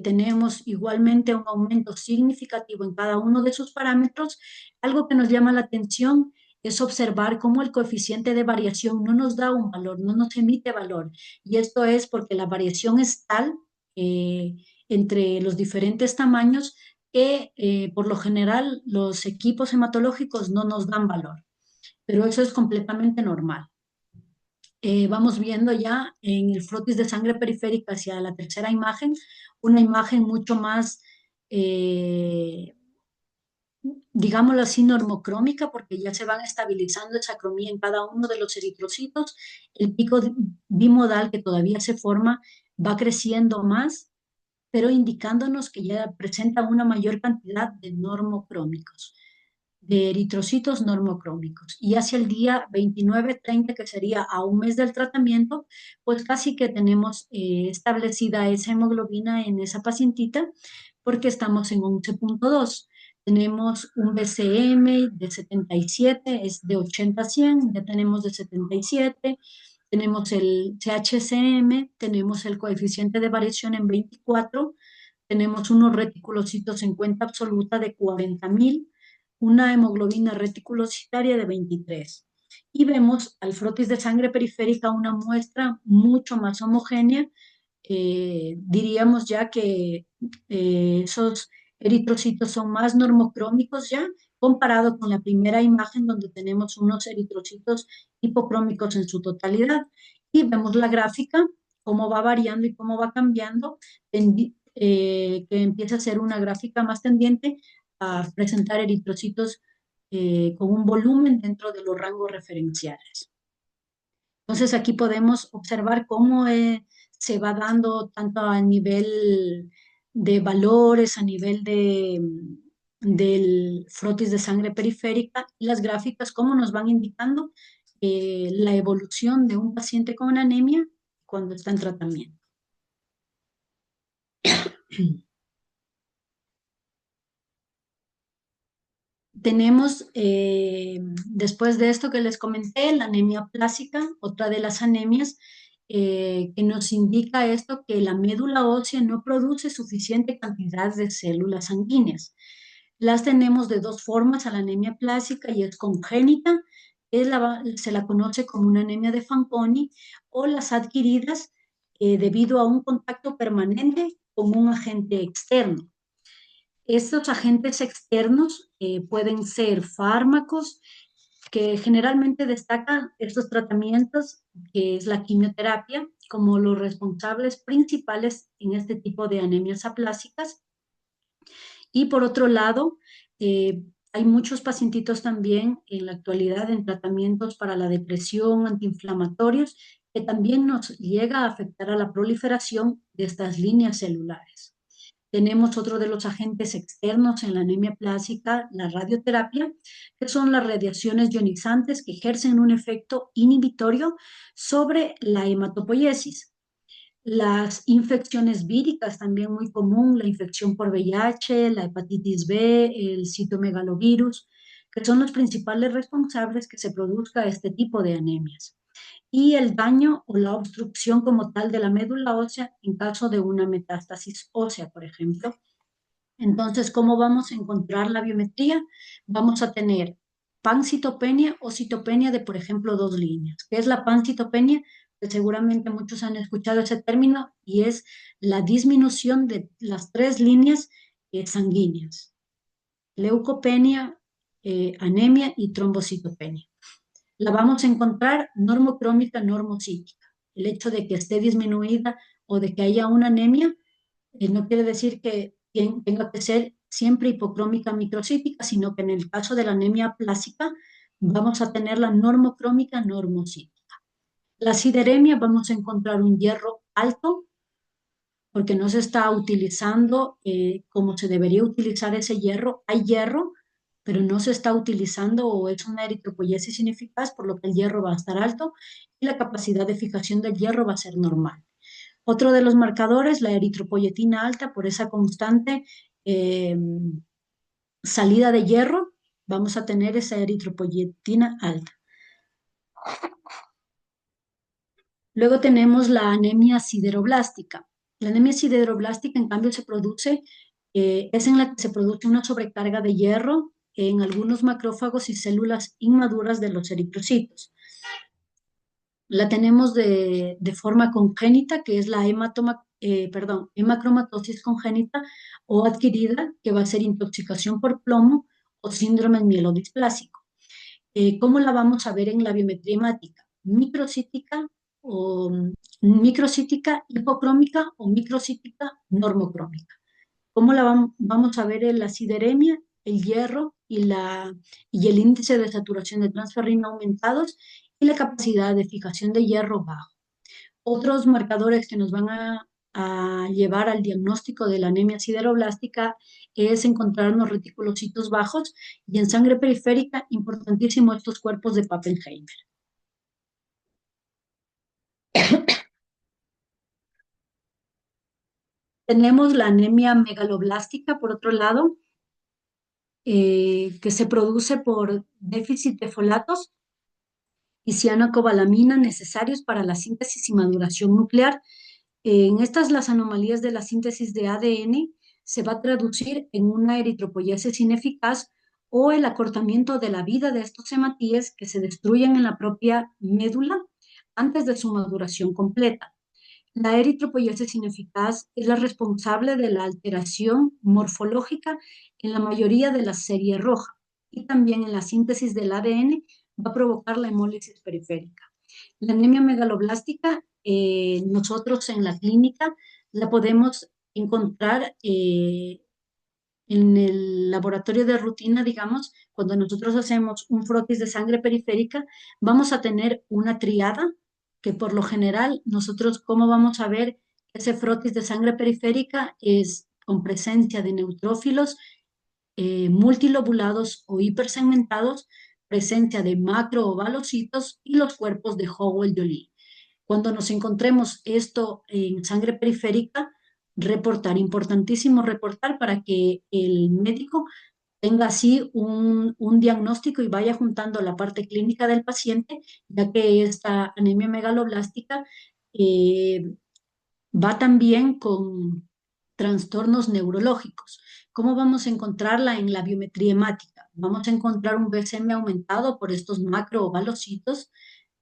tenemos igualmente un aumento significativo en cada uno de sus parámetros. Algo que nos llama la atención es observar cómo el coeficiente de variación no nos da un valor, no nos emite valor. Y esto es porque la variación es tal entre los diferentes tamaños que por lo general los equipos hematológicos no nos dan valor, pero eso es completamente normal. Vamos viendo ya en el frotis de sangre periférica hacia la tercera imagen, una imagen mucho más, eh, digámoslo así, normocrómica, porque ya se van estabilizando esa cromía en cada uno de los eritrocitos. El pico bimodal que todavía se forma va creciendo más, pero indicándonos que ya presenta una mayor cantidad de normocrómicos, de eritrocitos normocrómicos. Y hacia el día 29-30, que sería a un mes del tratamiento, pues casi que tenemos establecida esa hemoglobina en esa pacientita, porque estamos en 11.2. Tenemos un BCM de 77, es de 80 a 100, ya tenemos de 77, tenemos el CHCM, tenemos el coeficiente de variación en 24, tenemos unos reticulocitos en cuenta absoluta de 40.000, una hemoglobina reticulocitaria de 23. Y vemos al frotis de sangre periférica una muestra mucho más homogénea. Diríamos ya que esos eritrocitos son más normocrómicos ya, comparado con la primera imagen donde tenemos unos eritrocitos hipocrómicos en su totalidad. Y vemos la gráfica, cómo va variando y cómo va cambiando, que empieza a ser una gráfica más tendiente a presentar eritrocitos con un volumen dentro de los rangos referenciales. Entonces aquí podemos observar cómo se va dando tanto a nivel de valores, a nivel del frotis de sangre periférica y las gráficas, cómo nos van indicando la evolución de un paciente con anemia cuando está en tratamiento. Tenemos, después de esto que les comenté, la anemia plástica, otra de las anemias que nos indica esto, que la médula ósea no produce suficiente cantidad de células sanguíneas. Las tenemos de dos formas a la anemia plástica y es congénita, se la conoce como una anemia de Fanconi, o las adquiridas debido a un contacto permanente con un agente externo. Estos agentes externos pueden ser fármacos que generalmente destacan estos tratamientos, que es la quimioterapia, como los responsables principales en este tipo de anemias aplásicas. Y por otro lado, hay muchos pacientitos también en la actualidad en tratamientos para la depresión, antiinflamatorios, que también nos llega a afectar a la proliferación de estas líneas celulares. Tenemos otro de los agentes externos en la anemia plástica, la radioterapia, que son las radiaciones ionizantes que ejercen un efecto inhibitorio sobre la hematopoiesis. Las infecciones víricas, también muy común, la infección por VIH, la hepatitis B, el citomegalovirus, que son los principales responsables que se produzca este tipo de anemias. Y el daño o la obstrucción como tal de la médula ósea en caso de una metástasis ósea, por ejemplo. Entonces, ¿cómo vamos a encontrar la biometría? Vamos a tener pancitopenia o citopenia de, por ejemplo, 2 líneas. ¿Qué es la pancitopenia? Que seguramente muchos han escuchado ese término y es la disminución de las 3 líneas sanguíneas. Leucopenia, anemia y trombocitopenia. La vamos a encontrar normocrómica, normocítica. El hecho de que esté disminuida o de que haya una anemia no quiere decir que tenga que ser siempre hipocrómica microcítica, sino que en el caso de la anemia plástica vamos a tener la normocrómica normocítica. La sideremia vamos a encontrar un hierro alto porque no se está utilizando como se debería utilizar ese hierro. Hay hierro, pero no se está utilizando o es una eritropoyesis ineficaz, por lo que el hierro va a estar alto y la capacidad de fijación del hierro va a ser normal. Otro de los marcadores, la eritropoyetina alta, por esa constante eh, salida de hierro, vamos a tener esa eritropoyetina alta. Luego tenemos la anemia sideroblástica. La anemia sideroblástica, en cambio, es en la que se produce una sobrecarga de hierro en algunos macrófagos y células inmaduras de los eritrocitos. La tenemos de forma congénita, que es la hemacromatosis congénita o adquirida, que va a ser intoxicación por plomo o síndrome mielodisplásico. ¿Cómo la vamos a ver en la biometría hemática? Microcítica o microcítica hipocrómica o microcítica normocrómica. ¿Cómo la vamos a ver en la sideremia, el hierro y el índice de saturación de transferrina aumentados y la capacidad de fijación de hierro bajo? Otros marcadores que nos van a llevar al diagnóstico de la anemia sideroblástica es encontrarnos reticulocitos bajos y en sangre periférica, importantísimo estos cuerpos de Pappenheimer. Tenemos la anemia megaloblástica, por otro lado, que se produce por déficit de folatos y cianocobalamina necesarios para la síntesis y maduración nuclear. En estas, las anomalías de la síntesis de ADN se va a traducir en una eritropoyesis ineficaz o el acortamiento de la vida de estos hematíes que se destruyen en la propia médula antes de su maduración completa. La eritropoyesis ineficaz es la responsable de la alteración morfológica en la mayoría de la serie roja y también en la síntesis del ADN va a provocar la hemólisis periférica. La anemia megaloblástica, nosotros en la clínica la podemos encontrar en el laboratorio de rutina, digamos, cuando nosotros hacemos un frotis de sangre periférica, vamos a tener una triada que por lo general nosotros, ¿cómo vamos a ver ese frotis de sangre periférica? Es con presencia de neutrófilos multilobulados o hipersegmentados, presencia de macroovalocitos y los cuerpos de Howell-Joly. Cuando nos encontremos esto en sangre periférica, reportar, importantísimo reportar para que el médico tenga así un diagnóstico y vaya juntando la parte clínica del paciente, ya que esta anemia megaloblástica eh, va también con trastornos neurológicos. ¿Cómo vamos a encontrarla en la biometría hemática? Vamos a encontrar un BCM aumentado por estos macroovalocitos.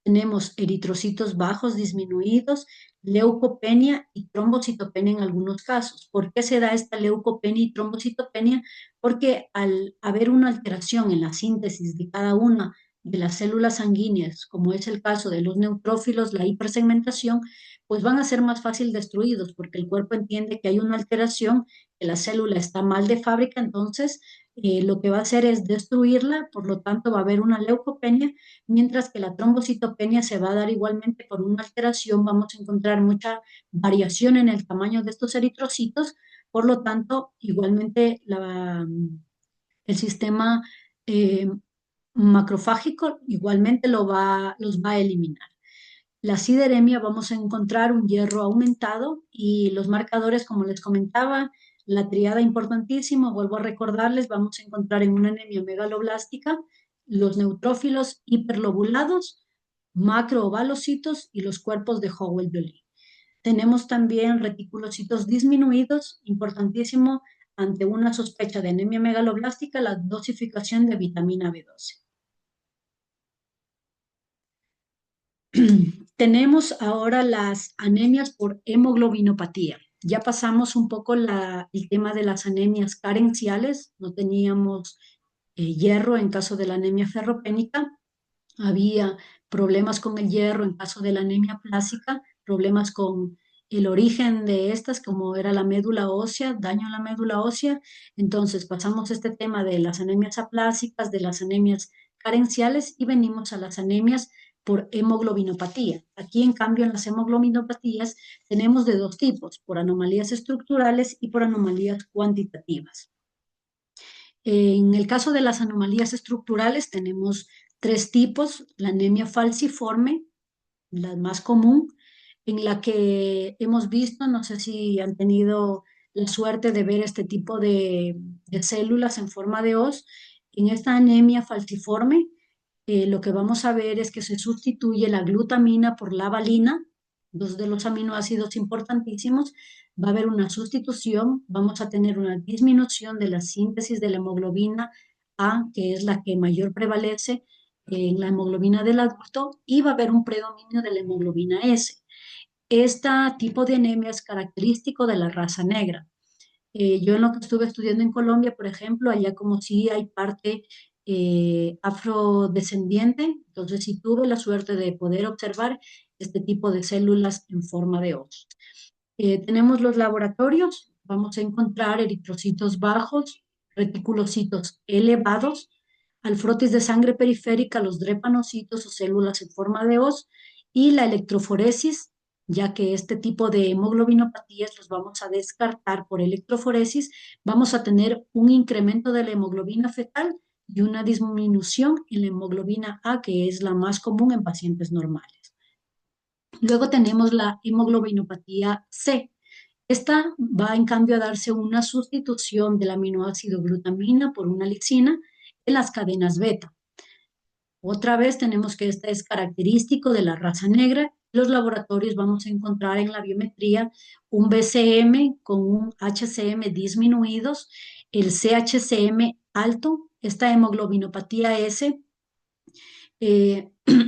Tenemos eritrocitos bajos disminuidos, leucopenia y trombocitopenia en algunos casos. ¿Por qué se da esta leucopenia y trombocitopenia? Porque al haber una alteración en la síntesis de cada una de las células sanguíneas, como es el caso de los neutrófilos, la hipersegmentación, pues van a ser más fácil destruidos porque el cuerpo entiende que hay una alteración, que la célula está mal de fábrica, entonces lo que va a hacer es destruirla, por lo tanto va a haber una leucopenia, mientras que la trombocitopenia se va a dar igualmente por una alteración, vamos a encontrar mucha variación en el tamaño de estos eritrocitos, por lo tanto igualmente el sistema eh, macrofágico igualmente los va a eliminar. La sideremia vamos a encontrar un hierro aumentado y los marcadores, como les comentaba, la triada importantísima, vuelvo a recordarles, vamos a encontrar en una anemia megaloblástica los neutrófilos hiperlobulados, macroovalocitos y los cuerpos de Howell-Joly. Tenemos también reticulocitos disminuidos, importantísimo ante una sospecha de anemia megaloblástica, la dosificación de vitamina B12. Tenemos ahora las anemias por hemoglobinopatía. Ya pasamos un poco el tema de las anemias carenciales, no teníamos hierro en caso de la anemia ferropénica, había problemas con el hierro en caso de la anemia plásica, problemas con el origen de estas, como era la médula ósea, daño a la médula ósea. Entonces pasamos este tema de las anemias aplásicas, de las anemias carenciales y venimos a las anemias por hemoglobinopatía. Aquí, en cambio, en las hemoglobinopatías tenemos de dos tipos, por anomalías estructurales y por anomalías cuantitativas. En el caso de las anomalías estructurales tenemos tres tipos: la anemia falciforme, la más común, en la que hemos visto, no sé si han tenido la suerte de ver este tipo de células en forma de hoz. En esta anemia falciforme, lo que vamos a ver es que se sustituye la glutamina por la valina, dos de los aminoácidos importantísimos. Va a haber una sustitución, vamos a tener una disminución de la síntesis de la hemoglobina A, que es la que mayor prevalece en la hemoglobina del adulto, y va a haber un predominio de la hemoglobina S. Este tipo de anemia es característico de la raza negra. Yo en lo que estuve estudiando en Colombia, por ejemplo, allá como sí hay parte afrodescendiente, entonces sí tuve la suerte de poder observar este tipo de células en forma de os. Tenemos los laboratorios, vamos a encontrar eritrocitos bajos, reticulocitos elevados, alfrotis de sangre periférica, los drepanocitos o células en forma de os, y la electroforesis, ya que este tipo de hemoglobinopatías los vamos a descartar por electroforesis, vamos a tener un incremento de la hemoglobina fetal y una disminución en la hemoglobina A, que es la más común en pacientes normales. Luego tenemos la hemoglobinopatía C. Esta va en cambio a darse una sustitución del aminoácido glutamina por una lisina en las cadenas beta. Otra vez tenemos que este es característico de la raza negra. Los laboratorios vamos a encontrar en la biometría un BCM con un HCM disminuidos, el CHCM alto, esta hemoglobinopatía S.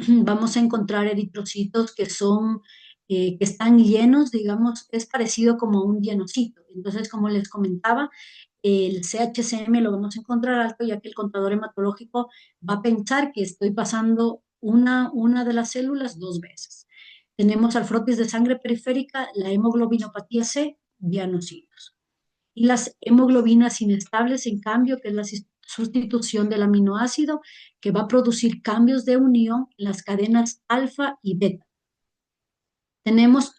Vamos a encontrar eritrocitos que están llenos, digamos, es parecido como un llenocito. Entonces, como les comentaba, el CHCM lo vamos a encontrar alto, ya que el contador hematológico va a pensar que estoy pasando una de las células dos veces. Tenemos arfrotis de sangre periférica, la hemoglobinopatía C, dianocitos. Y las hemoglobinas inestables, en cambio, que es la sustitución del aminoácido, que va a producir cambios de unión en las cadenas alfa y beta. Tenemos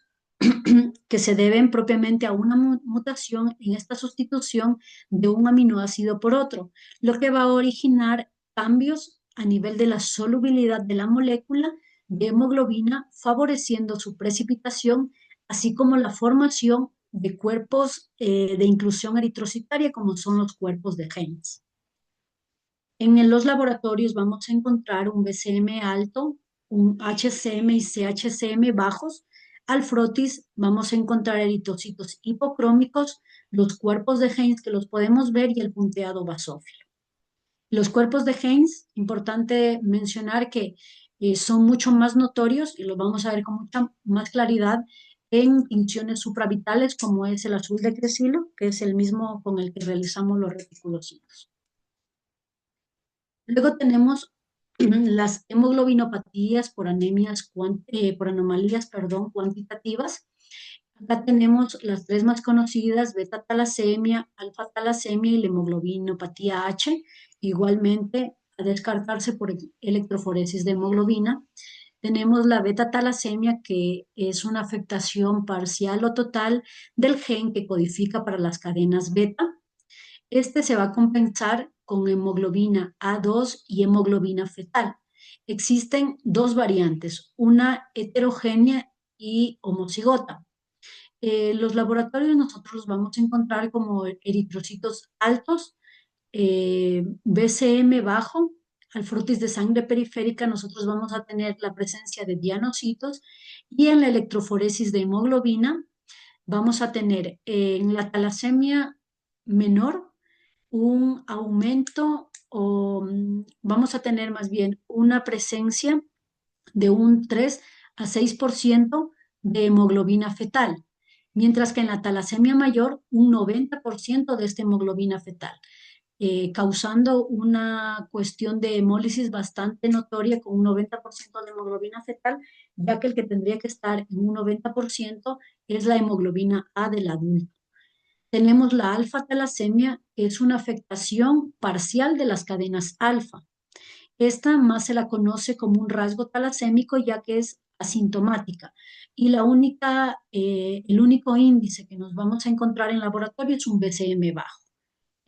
que se deben propiamente a una mutación en esta sustitución de un aminoácido por otro, lo que va a originar cambios a nivel de la solubilidad de la molécula de hemoglobina, favoreciendo su precipitación, así como la formación de cuerpos de inclusión eritrocitaria, como son los cuerpos de Heinz. En los laboratorios vamos a encontrar un BCM alto, un HCM y CHCM bajos. Al frotis vamos a encontrar eritrocitos hipocrómicos, los cuerpos de Heinz que los podemos ver y el punteado basófilo. Los cuerpos de Heinz, importante mencionar que son mucho más notorios y los vamos a ver con mucha más claridad en tinciones supravitales como es el azul de Crecilo, que es el mismo con el que realizamos los reticulocitos. Luego tenemos las hemoglobinopatías por anemias, por anomalías, perdón, cuantitativas. Acá tenemos las tres más conocidas, beta talasemia, alfa talasemia y la hemoglobinopatía H, igualmente a descartarse por electroforesis de hemoglobina. Tenemos la beta talasemia, que es una afectación parcial o total del gen que codifica para las cadenas beta. Este se va a compensar con hemoglobina A2 y hemoglobina fetal. Existen dos variantes, una heterogénea y homocigota. Los laboratorios nosotros los vamos a encontrar como eritrocitos altos, BCM bajo, al frotis de sangre periférica nosotros vamos a tener la presencia de dianocitos y en la electroforesis de hemoglobina vamos a tener en la talasemia menor un aumento o vamos a tener más bien una presencia de un 3 a 6% de hemoglobina fetal, mientras que en la talasemia mayor un 90% de esta hemoglobina fetal, causando una cuestión de hemólisis bastante notoria con un 90% de hemoglobina fetal, ya que el que tendría que estar en un 90% es la hemoglobina A del adulto. Tenemos la alfa-talasemia, que es una afectación parcial de las cadenas alfa. Esta más se la conoce como un rasgo talasémico, ya que es asintomática. Y el único índice que nos vamos a encontrar en laboratorio es un BCM bajo.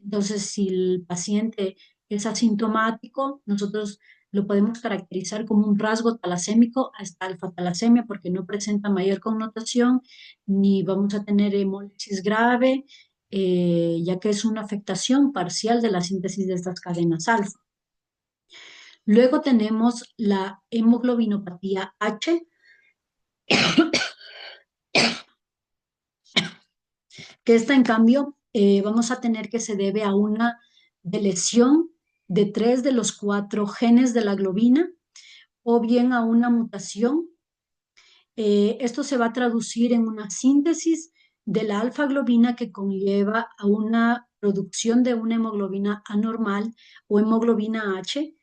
Entonces, si el paciente es asintomático, nosotros lo podemos caracterizar como un rasgo talasémico hasta alfa-talasemia porque no presenta mayor connotación ni vamos a tener hemólisis grave, ya que es una afectación parcial de la síntesis de estas cadenas alfa. Luego tenemos la hemoglobinopatía H, que esta en cambio vamos a tener que se debe a una deleción de 3 de los 4 genes de la globina o bien a una mutación Esto se va a traducir en una síntesis de la alfa-globina que conlleva a una producción de una hemoglobina anormal o hemoglobina H,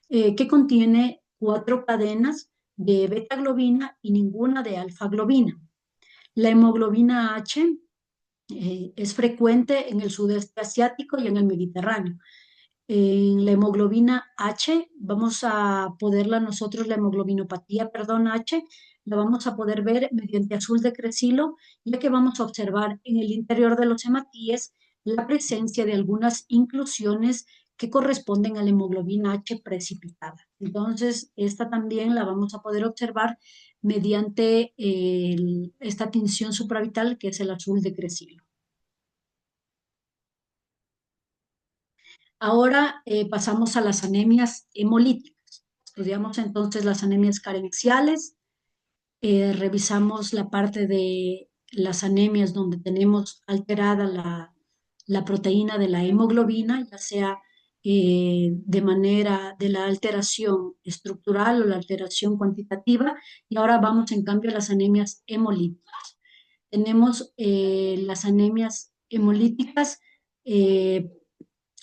que contiene cuatro cadenas de beta-globina y ninguna de alfa-globina. La hemoglobina H es frecuente en el sudeste asiático y en el Mediterráneo. En la hemoglobina H, vamos a poderla nosotros, la hemoglobinopatía, perdón, H, la vamos a poder ver mediante azul de crecilo, ya que vamos a observar en el interior de los hematíes la presencia de algunas inclusiones que corresponden a la hemoglobina H precipitada. Entonces, esta también la vamos a poder observar mediante esta tinción supravital que es el azul de crecilo. Ahora pasamos a las anemias hemolíticas. Estudiamos entonces las anemias carenciales, revisamos la parte de las anemias donde tenemos alterada la proteína de la hemoglobina, ya sea de manera de la alteración estructural o la alteración cuantitativa, y ahora vamos en cambio a las anemias hemolíticas. Tenemos las anemias hemolíticas. eh,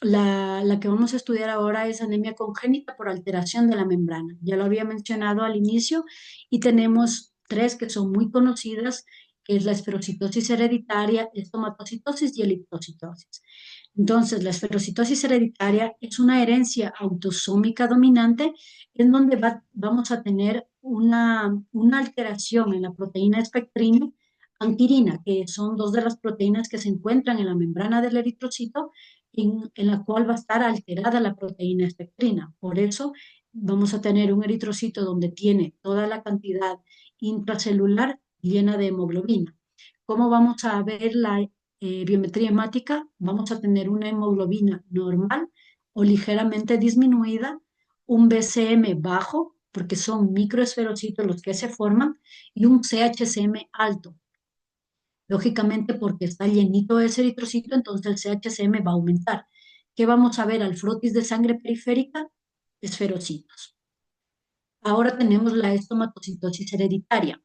la que vamos a estudiar ahora es anemia congénita por alteración de la membrana. Ya lo había mencionado al inicio y tenemos tres que son muy conocidas, que es la esferocitosis hereditaria, estomatocitosis y eliptocitosis. Entonces, la esferocitosis hereditaria es una herencia autosómica dominante en donde vamos a tener una alteración en la proteína espectrina anquirina, que son dos de las proteínas que se encuentran en la membrana del eritrocito en la cual va a estar alterada la proteína espectrina. Por eso vamos a tener un eritrocito donde tiene toda la cantidad intracelular llena de hemoglobina. ¿Cómo vamos a ver la biometría hemática? Vamos a tener una hemoglobina normal o ligeramente disminuida, un BCM bajo, porque son microesferocitos los que se forman, y un CHCM alto. Lógicamente, porque está llenito ese eritrocito, entonces el CHCM va a aumentar. ¿Qué vamos a ver al frotis de sangre periférica? Esferocitos. Ahora tenemos la estomatocitosis hereditaria.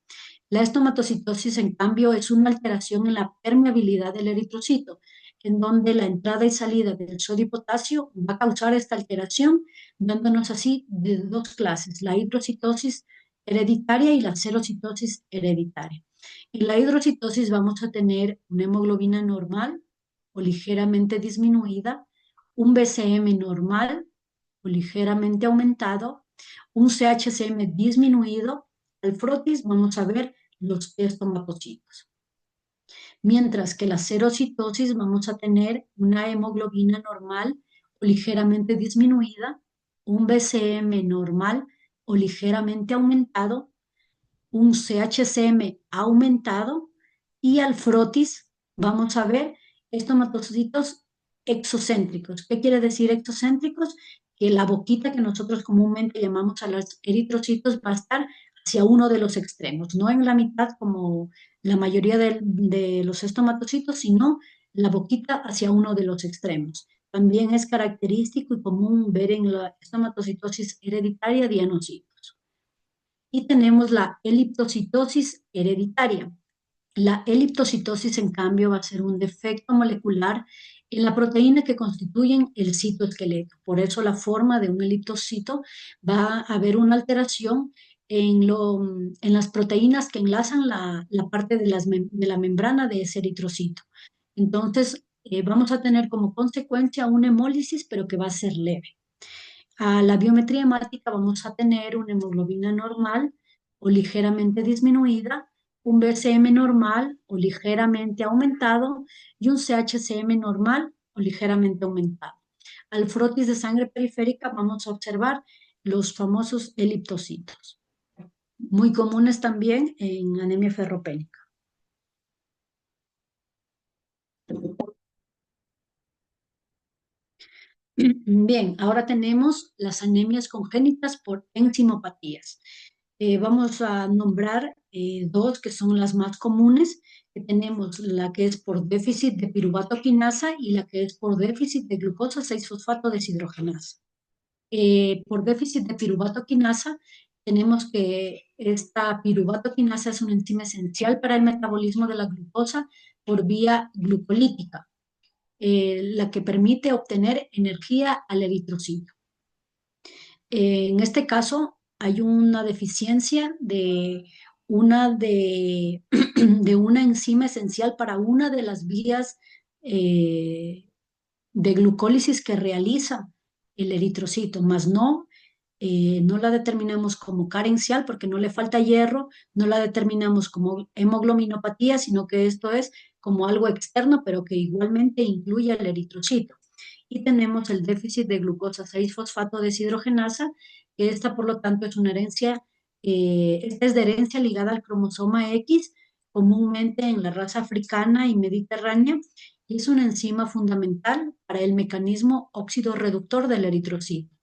La estomatocitosis, en cambio, es una alteración en la permeabilidad del eritrocito, en donde la entrada y salida del sodio y potasio va a causar esta alteración, dándonos así de dos clases, la hidrocitosis hereditaria y la serocitosis hereditaria. En la hidrocitosis vamos a tener una hemoglobina normal o ligeramente disminuida, un BCM normal o ligeramente aumentado, un CHCM disminuido. Al frotis vamos a ver los estomatocitos. Mientras que la serocitosis vamos a tener una hemoglobina normal o ligeramente disminuida, un BCM normal o ligeramente aumentado, un CHCM aumentado y al frotis vamos a ver estomatocitos exocéntricos. ¿Qué quiere decir exocéntricos? Que la boquita que nosotros comúnmente llamamos a los eritrocitos va a estar hacia uno de los extremos, no en la mitad como la mayoría de los estomatocitos, sino la boquita hacia uno de los extremos. También es característico y común ver en la estomatocitosis hereditaria dianocitos. Y tenemos la eliptocitosis hereditaria. La eliptocitosis, en cambio, va a ser un defecto molecular en la proteína que constituyen el citoesqueleto. Por eso la forma de un eliptocito va a haber una alteración en las proteínas que enlazan la parte de la membrana de ese eritrocito. Entonces, vamos a tener como consecuencia una hemólisis, pero que va a ser leve. A la biometría hemática vamos a tener una hemoglobina normal o ligeramente disminuida, un BCM normal o ligeramente aumentado y un CHCM normal o ligeramente aumentado. Al frotis de sangre periférica vamos a observar los famosos eliptocitos, muy comunes también en anemia ferropénica. Bien, ahora tenemos las anemias congénitas por enzimopatías. Vamos a nombrar dos que son las más comunes, que tenemos la que es por déficit de piruvato quinasa y la que es por déficit de glucosa 6-fosfato deshidrogenasa. Por déficit de piruvato quinasa tenemos que esta piruvato quinasa es una enzima esencial para el metabolismo de la glucosa por vía glucolítica, la que permite obtener energía al eritrocito. En este caso, hay una deficiencia de una enzima esencial para una de las vías de glucólisis que realiza el eritrocito, más no la determinamos como carencial porque no le falta hierro, no la determinamos como hemoglobinopatía, sino que esto es como algo externo, pero que igualmente incluye al eritrocito. Y tenemos el déficit de glucosa 6-fosfato deshidrogenasa, que esta por lo tanto es una herencia, esta es de herencia ligada al cromosoma X, comúnmente en la raza africana y mediterránea, y es una enzima fundamental para el mecanismo óxido reductor del eritrocito.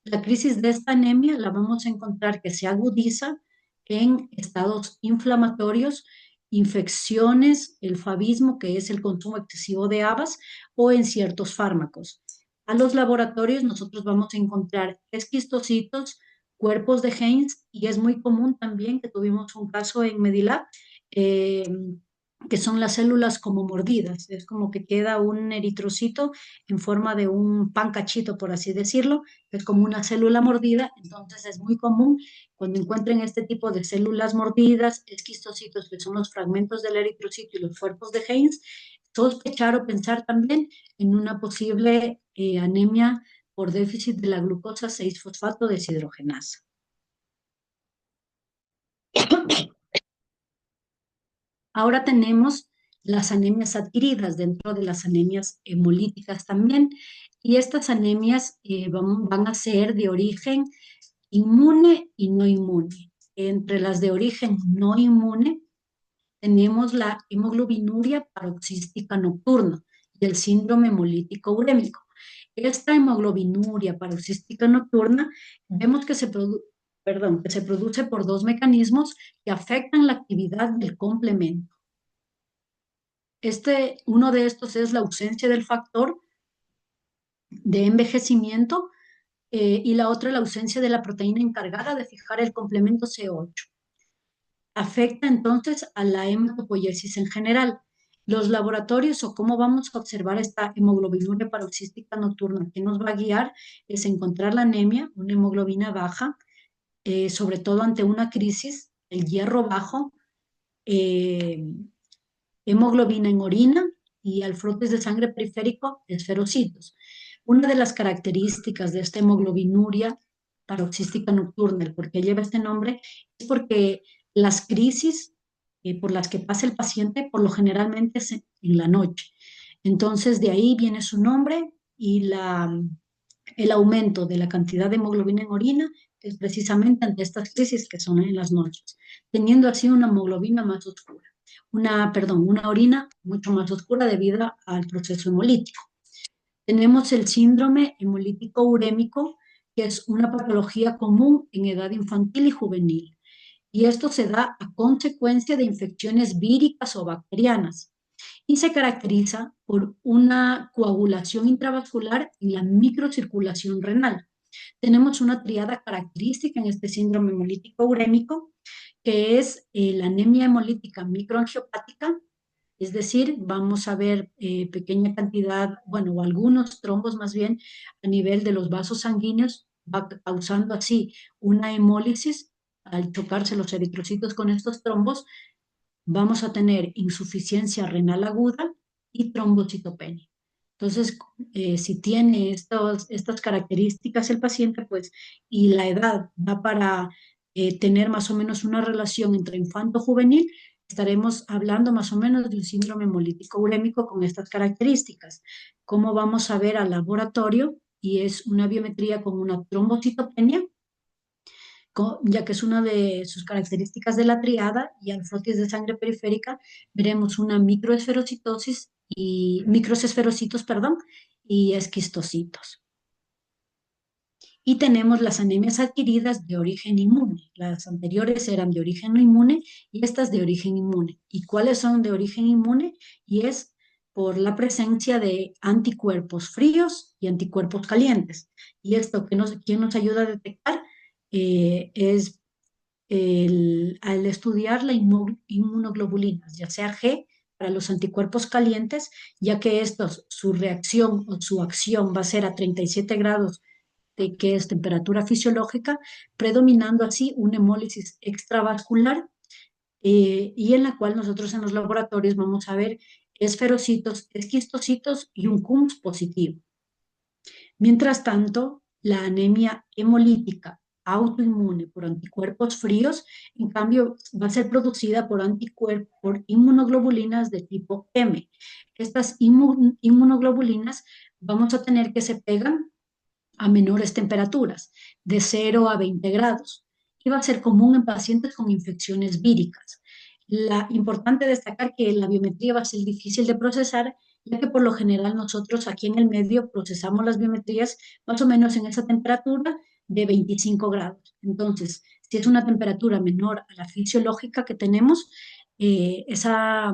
La crisis de esta anemia la vamos a encontrar que se agudiza en estados inflamatorios, infecciones, el favismo, que es el consumo excesivo de habas, o en ciertos fármacos. A los laboratorios nosotros vamos a encontrar esquistocitos, cuerpos de Heinz, y es muy común también que tuvimos un caso en Medilab, eh, que son las células como mordidas, es como que queda un eritrocito en forma de un pan cachito, por así decirlo, que es como una célula mordida. Entonces es muy común cuando encuentren este tipo de células mordidas, esquistocitos, que son los fragmentos del eritrocito y los cuerpos de Heinz, sospechar o pensar también en una posible anemia por déficit de la glucosa 6-fosfato deshidrogenasa. Ahora tenemos las anemias adquiridas dentro de las anemias hemolíticas también, y estas anemias van a ser de origen inmune y no inmune. Entre las de origen no inmune tenemos la hemoglobinuria paroxística nocturna y el síndrome hemolítico urémico. Esta hemoglobinuria paroxística nocturna vemos que se produce por dos mecanismos que afectan la actividad del complemento. Uno de estos es la ausencia del factor de envejecimiento, y la otra la ausencia de la proteína encargada de fijar el complemento C8. Afecta entonces a la hematopoiesis en general. Los laboratorios o cómo vamos a observar esta hemoglobinuria paroxística nocturna que nos va a guiar es encontrar la anemia, una hemoglobina baja, sobre todo ante una crisis, el hierro bajo, eh, hemoglobina en orina y al frotes de sangre periférico, esferocitos. Una de las características de esta hemoglobinuria paroxística nocturna, el por qué lleva este nombre, es porque las crisis por las que pasa el paciente por lo generalmente es en la noche. Entonces, de ahí viene su nombre y el aumento de la cantidad de hemoglobina en orina es precisamente ante estas crisis que son en las noches, teniendo así una hemoglobina más oscura, una orina mucho más oscura debido al proceso hemolítico. Tenemos el síndrome hemolítico urémico, que es una patología común en edad infantil y juvenil, y esto se da a consecuencia de infecciones víricas o bacterianas y se caracteriza por una coagulación intravascular en la microcirculación renal. Tenemos una triada característica en este síndrome hemolítico urémico, que es la anemia hemolítica microangiopática, es decir, vamos a ver pequeña cantidad, bueno, o algunos trombos más bien a nivel de los vasos sanguíneos, va causando así una hemólisis. Al chocarse los eritrocitos con estos trombos, vamos a tener insuficiencia renal aguda y trombocitopenia. Entonces, si tiene estas características el paciente, pues, y la edad va para tener más o menos una relación entre infanto juvenil, estaremos hablando más o menos de un síndrome hemolítico urémico con estas características. ¿Cómo vamos a ver al laboratorio? Y es una biometría con una trombocitopenia, ya que es una de sus características de la triada, y al frotis de sangre periférica veremos una microesferocitos, perdón, y esquistocitos. Y tenemos las anemias adquiridas de origen inmune. Las anteriores eran de origen no inmune y estas de origen inmune. ¿Y cuáles son de origen inmune? Y es por la presencia de anticuerpos fríos y anticuerpos calientes. ¿Y esto quién nos ayuda a detectar? es al estudiar la inmunoglobulinas, ya sea G para los anticuerpos calientes, ya que estos, su reacción o su acción va a ser a 37 grados de que es temperatura fisiológica, predominando así una hemólisis extravascular y en la cual nosotros en los laboratorios vamos a ver esferocitos, esquistocitos y un CUMS positivo. Mientras tanto, la anemia hemolítica autoinmune por anticuerpos fríos, en cambio, va a ser producida por anticuerpos, por inmunoglobulinas de tipo M. Estas inmunoglobulinas vamos a tener que se pegan a menores temperaturas, de 0 a 20 grados, y va a ser común en pacientes con infecciones víricas. Importante destacar que la biometría va a ser difícil de procesar, ya que por lo general nosotros aquí en el medio procesamos las biometrías más o menos en esa temperatura de 25 grados. Entonces, si es una temperatura menor a la fisiológica que tenemos, esa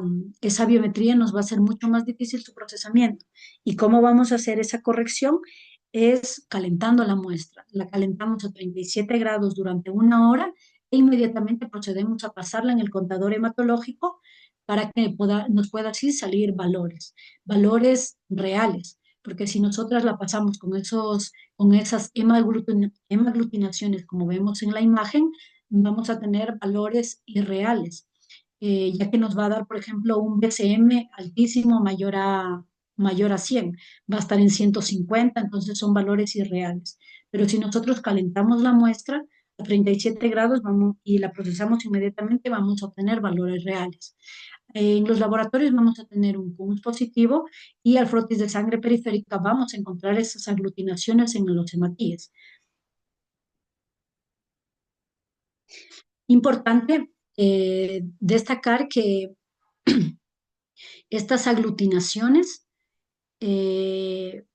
biometría nos va a ser mucho más difícil su procesamiento. ¿Y cómo vamos a hacer esa corrección? Es calentando la muestra. La calentamos a 37 grados durante 1 hora e inmediatamente procedemos a pasarla en el contador hematológico para que nos pueda así salir valores reales, porque si nosotras la pasamos con esas hemaglutinaciones como vemos en la imagen, vamos a tener valores irreales, ya que nos va a dar, por ejemplo, un BCM altísimo mayor a 100, va a estar en 150, entonces son valores irreales. Pero si nosotros calentamos la muestra a 37 grados y la procesamos inmediatamente, vamos a obtener valores reales. En los laboratorios vamos a tener un CUMS positivo y al frotis de sangre periférica vamos a encontrar esas aglutinaciones en los hematíes. Importante destacar que estas aglutinaciones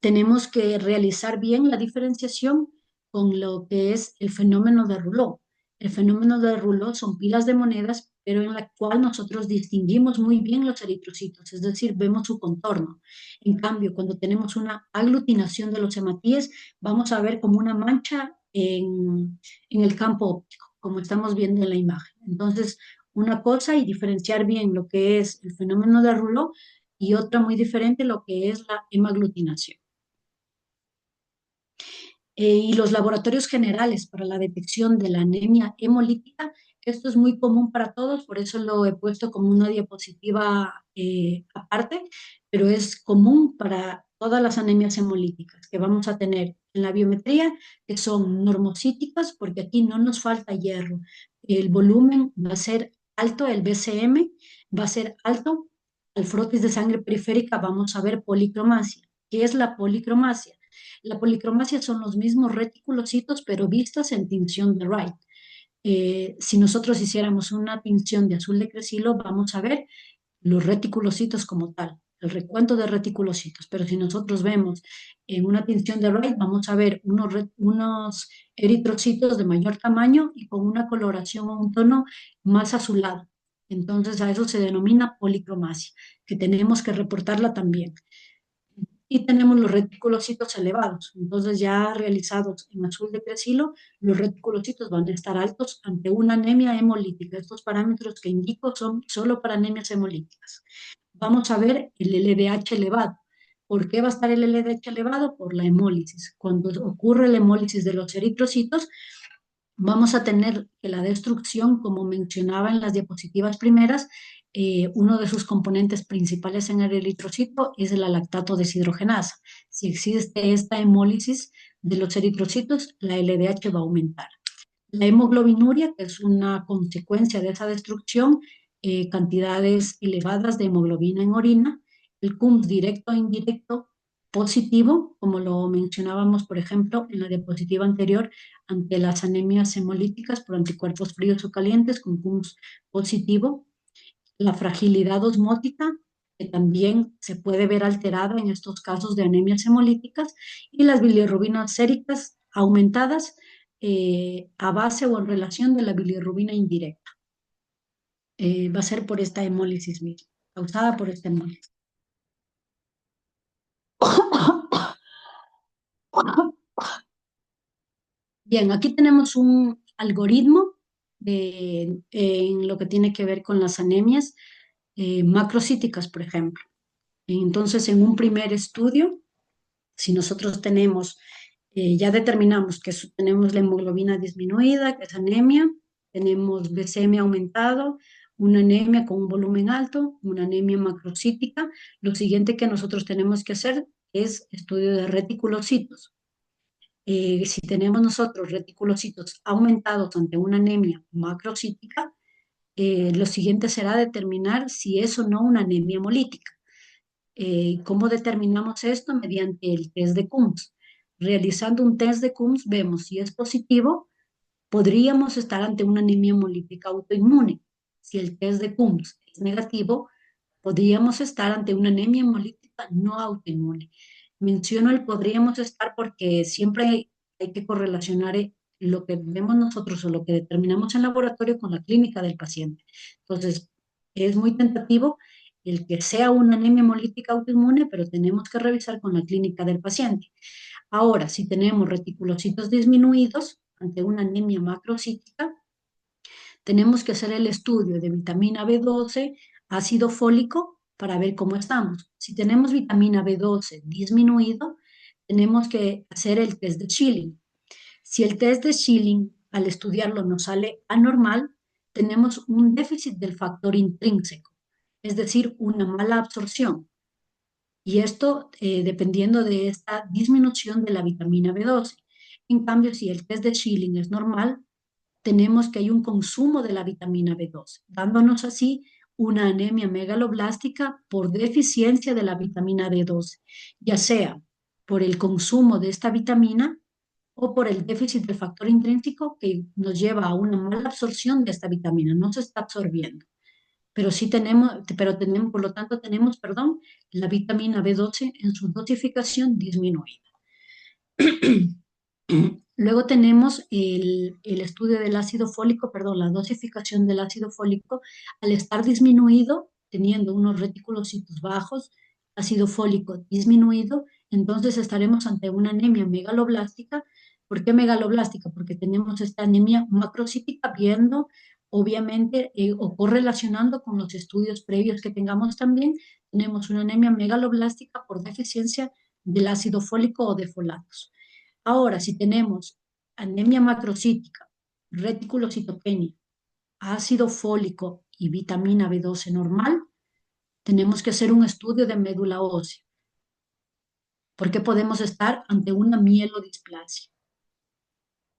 tenemos que realizar bien la diferenciación con lo que es el fenómeno de Rouleau. El fenómeno de Rouleau son pilas de monedas, pero en la cual nosotros distinguimos muy bien los eritrocitos, es decir, vemos su contorno. En cambio, cuando tenemos una aglutinación de los hematíes, vamos a ver como una mancha en el campo óptico, como estamos viendo en la imagen. Entonces, una cosa y diferenciar bien lo que es el fenómeno de Rouleau y otra muy diferente, lo que es la hemaglutinación. Y los laboratorios generales para la detección de la anemia hemolítica, esto es muy común para todos, por eso lo he puesto como una diapositiva aparte, pero es común para todas las anemias hemolíticas que vamos a tener en la biometría, que son normocíticas, porque aquí no nos falta hierro. El volumen va a ser alto, el BCM va a ser alto, al frotis de sangre periférica vamos a ver policromasia. ¿Qué es la policromasia? La policromasia son los mismos reticulocitos, pero vistos en tinción de Wright. Si nosotros hiciéramos una tinción de azul de crecilo, vamos a ver los reticulocitos como tal, el recuento de reticulocitos. Pero si nosotros vemos en una tinción de Wright, vamos a ver unos eritrocitos de mayor tamaño y con una coloración o un tono más azulado. Entonces a eso se denomina policromasia, que tenemos que reportarla también. Y tenemos los reticulocitos elevados. Entonces, ya realizados en azul de crecilo, los reticulocitos van a estar altos ante una anemia hemolítica. Estos parámetros que indico son solo para anemias hemolíticas. Vamos a ver el LDH elevado. ¿Por qué va a estar el LDH elevado? Por la hemólisis. Cuando ocurre la hemólisis de los eritrocitos, vamos a tener que la destrucción, como mencionaba en las diapositivas primeras, uno de sus componentes principales en el eritrocito es la lactato deshidrogenasa. Si existe esta hemólisis de los eritrocitos, la LDH va a aumentar. La hemoglobinuria, que es una consecuencia de esa destrucción, cantidades elevadas de hemoglobina en orina, el CUMS directo e indirecto positivo, como lo mencionábamos, por ejemplo, en la diapositiva anterior, ante las anemias hemolíticas por anticuerpos fríos o calientes con CUMS positivo, la fragilidad osmótica, que también se puede ver alterada en estos casos de anemias hemolíticas, y las bilirrubinas séricas aumentadas a base o en relación de la bilirrubina indirecta. Va a ser por esta hemólisis misma, causada por esta hemólisis. Bien, aquí tenemos un algoritmo en lo que tiene que ver con las anemias macrocíticas, por ejemplo. Entonces, en un primer estudio, si nosotros tenemos, ya determinamos que tenemos la hemoglobina disminuida, que es anemia, tenemos BCM aumentado, una anemia con un volumen alto, una anemia macrocítica, lo siguiente que nosotros tenemos que hacer es estudio de reticulocitos. Si tenemos nosotros reticulocitos aumentados ante una anemia macrocítica, lo siguiente será determinar si es o no una anemia hemolítica. ¿Cómo determinamos esto? Mediante el test de Coombs. Realizando un test de Coombs vemos si es positivo, podríamos estar ante una anemia hemolítica autoinmune. Si el test de Coombs es negativo, podríamos estar ante una anemia hemolítica no autoinmune. Menciono el podríamos estar porque siempre hay que correlacionar lo que vemos nosotros o lo que determinamos en laboratorio con la clínica del paciente. Entonces, es muy tentativo el que sea una anemia hemolítica autoinmune, pero tenemos que revisar con la clínica del paciente. Ahora, si tenemos reticulocitos disminuidos ante una anemia macrocítica, tenemos que hacer el estudio de vitamina B12, ácido fólico, para ver cómo estamos. Si tenemos vitamina B12 disminuido, tenemos que hacer el test de Schilling. Si el test de Schilling, al estudiarlo, nos sale anormal, tenemos un déficit del factor intrínseco, es decir, una mala absorción. Y esto dependiendo de esta disminución de la vitamina B12. En cambio, si el test de Schilling es normal, tenemos que hay un consumo de la vitamina B12, dándonos así una anemia megaloblástica por deficiencia de la vitamina B12, ya sea por el consumo de esta vitamina o por el déficit del factor intrínseco que nos lleva a una mala absorción de esta vitamina, no se está absorbiendo. Pero sí tenemos, por lo tanto, tenemos, perdón, la vitamina B12 en su dosificación disminuida. Luego tenemos el estudio del ácido fólico, perdón, la dosificación del ácido fólico, al estar disminuido, teniendo unos reticulocitos bajos, ácido fólico disminuido, entonces estaremos ante una anemia megaloblástica. ¿Por qué megaloblástica? Porque tenemos esta anemia macrocítica viendo, obviamente, o correlacionando con los estudios previos que tengamos también, tenemos una anemia megaloblástica por deficiencia del ácido fólico o de folatos. Ahora, si tenemos anemia macrocítica, reticulocitopenia, ácido fólico y vitamina B12 normal, tenemos que hacer un estudio de médula ósea, porque podemos estar ante una mielodisplasia,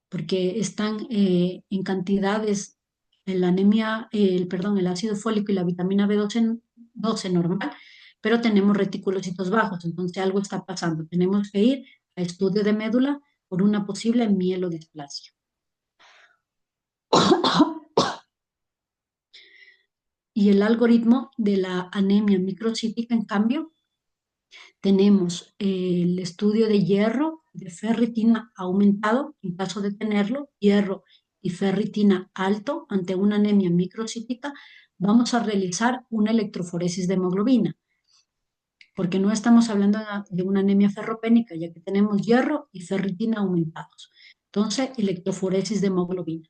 porque están en cantidades, la anemia, perdón, el ácido fólico y la vitamina B12 normal, pero tenemos reticulocitos bajos, entonces algo está pasando. Tenemos que ir a estudio de médula por una posible mielodisplasia. Y el algoritmo de la anemia microcítica, en cambio, tenemos el estudio de hierro, de ferritina aumentado, en caso de tenerlo, hierro y ferritina alto ante una anemia microcítica, vamos a realizar una electroforesis de hemoglobina, porque no estamos hablando de una anemia ferropénica, ya que tenemos hierro y ferritina aumentados. Entonces, electroforesis de hemoglobina.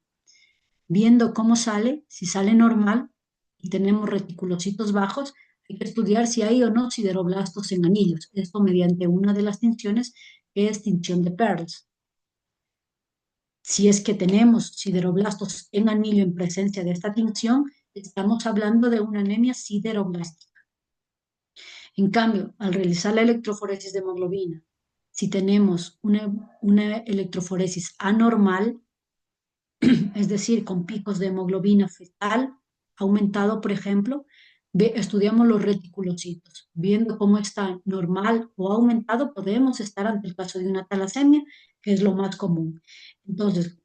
Viendo cómo sale, si sale normal y tenemos reticulocitos bajos, hay que estudiar si hay o no sideroblastos en anillos. Esto mediante una de las tinciones que es tinción de Pearls. Si es que tenemos sideroblastos en anillo en presencia de esta tinción, estamos hablando de una anemia sideroblástica. En cambio, al realizar la electroforesis de hemoglobina, si tenemos una electroforesis anormal, es decir, con picos de hemoglobina fetal aumentado, por ejemplo, estudiamos los reticulocitos. Viendo cómo está normal o aumentado, podemos estar ante el caso de una talasemia, que es lo más común. Entonces,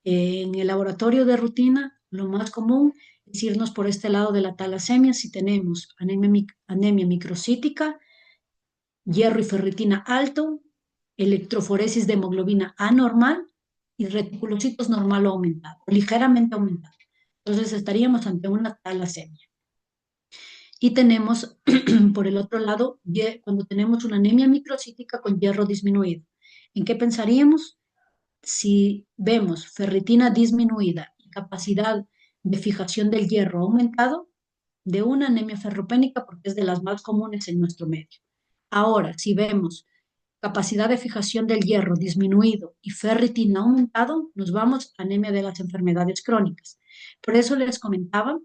en el laboratorio de rutina, lo más común es irnos por este lado de la talasemia si tenemos anemia microcítica, hierro y ferritina alto, electroforesis de hemoglobina anormal y reticulocitos normal o aumentado, ligeramente aumentado. Entonces estaríamos ante una talasemia. Y tenemos, por el otro lado, cuando tenemos una anemia microcítica con hierro disminuido. ¿En qué pensaríamos? si vemos ferritina disminuida y capacidad de fijación del hierro aumentado, de una anemia ferropénica porque es de las más comunes en nuestro medio. Ahora, si vemos capacidad de fijación del hierro disminuido y ferritina aumentado, nos vamos a anemia de las enfermedades crónicas. Por eso les comentaba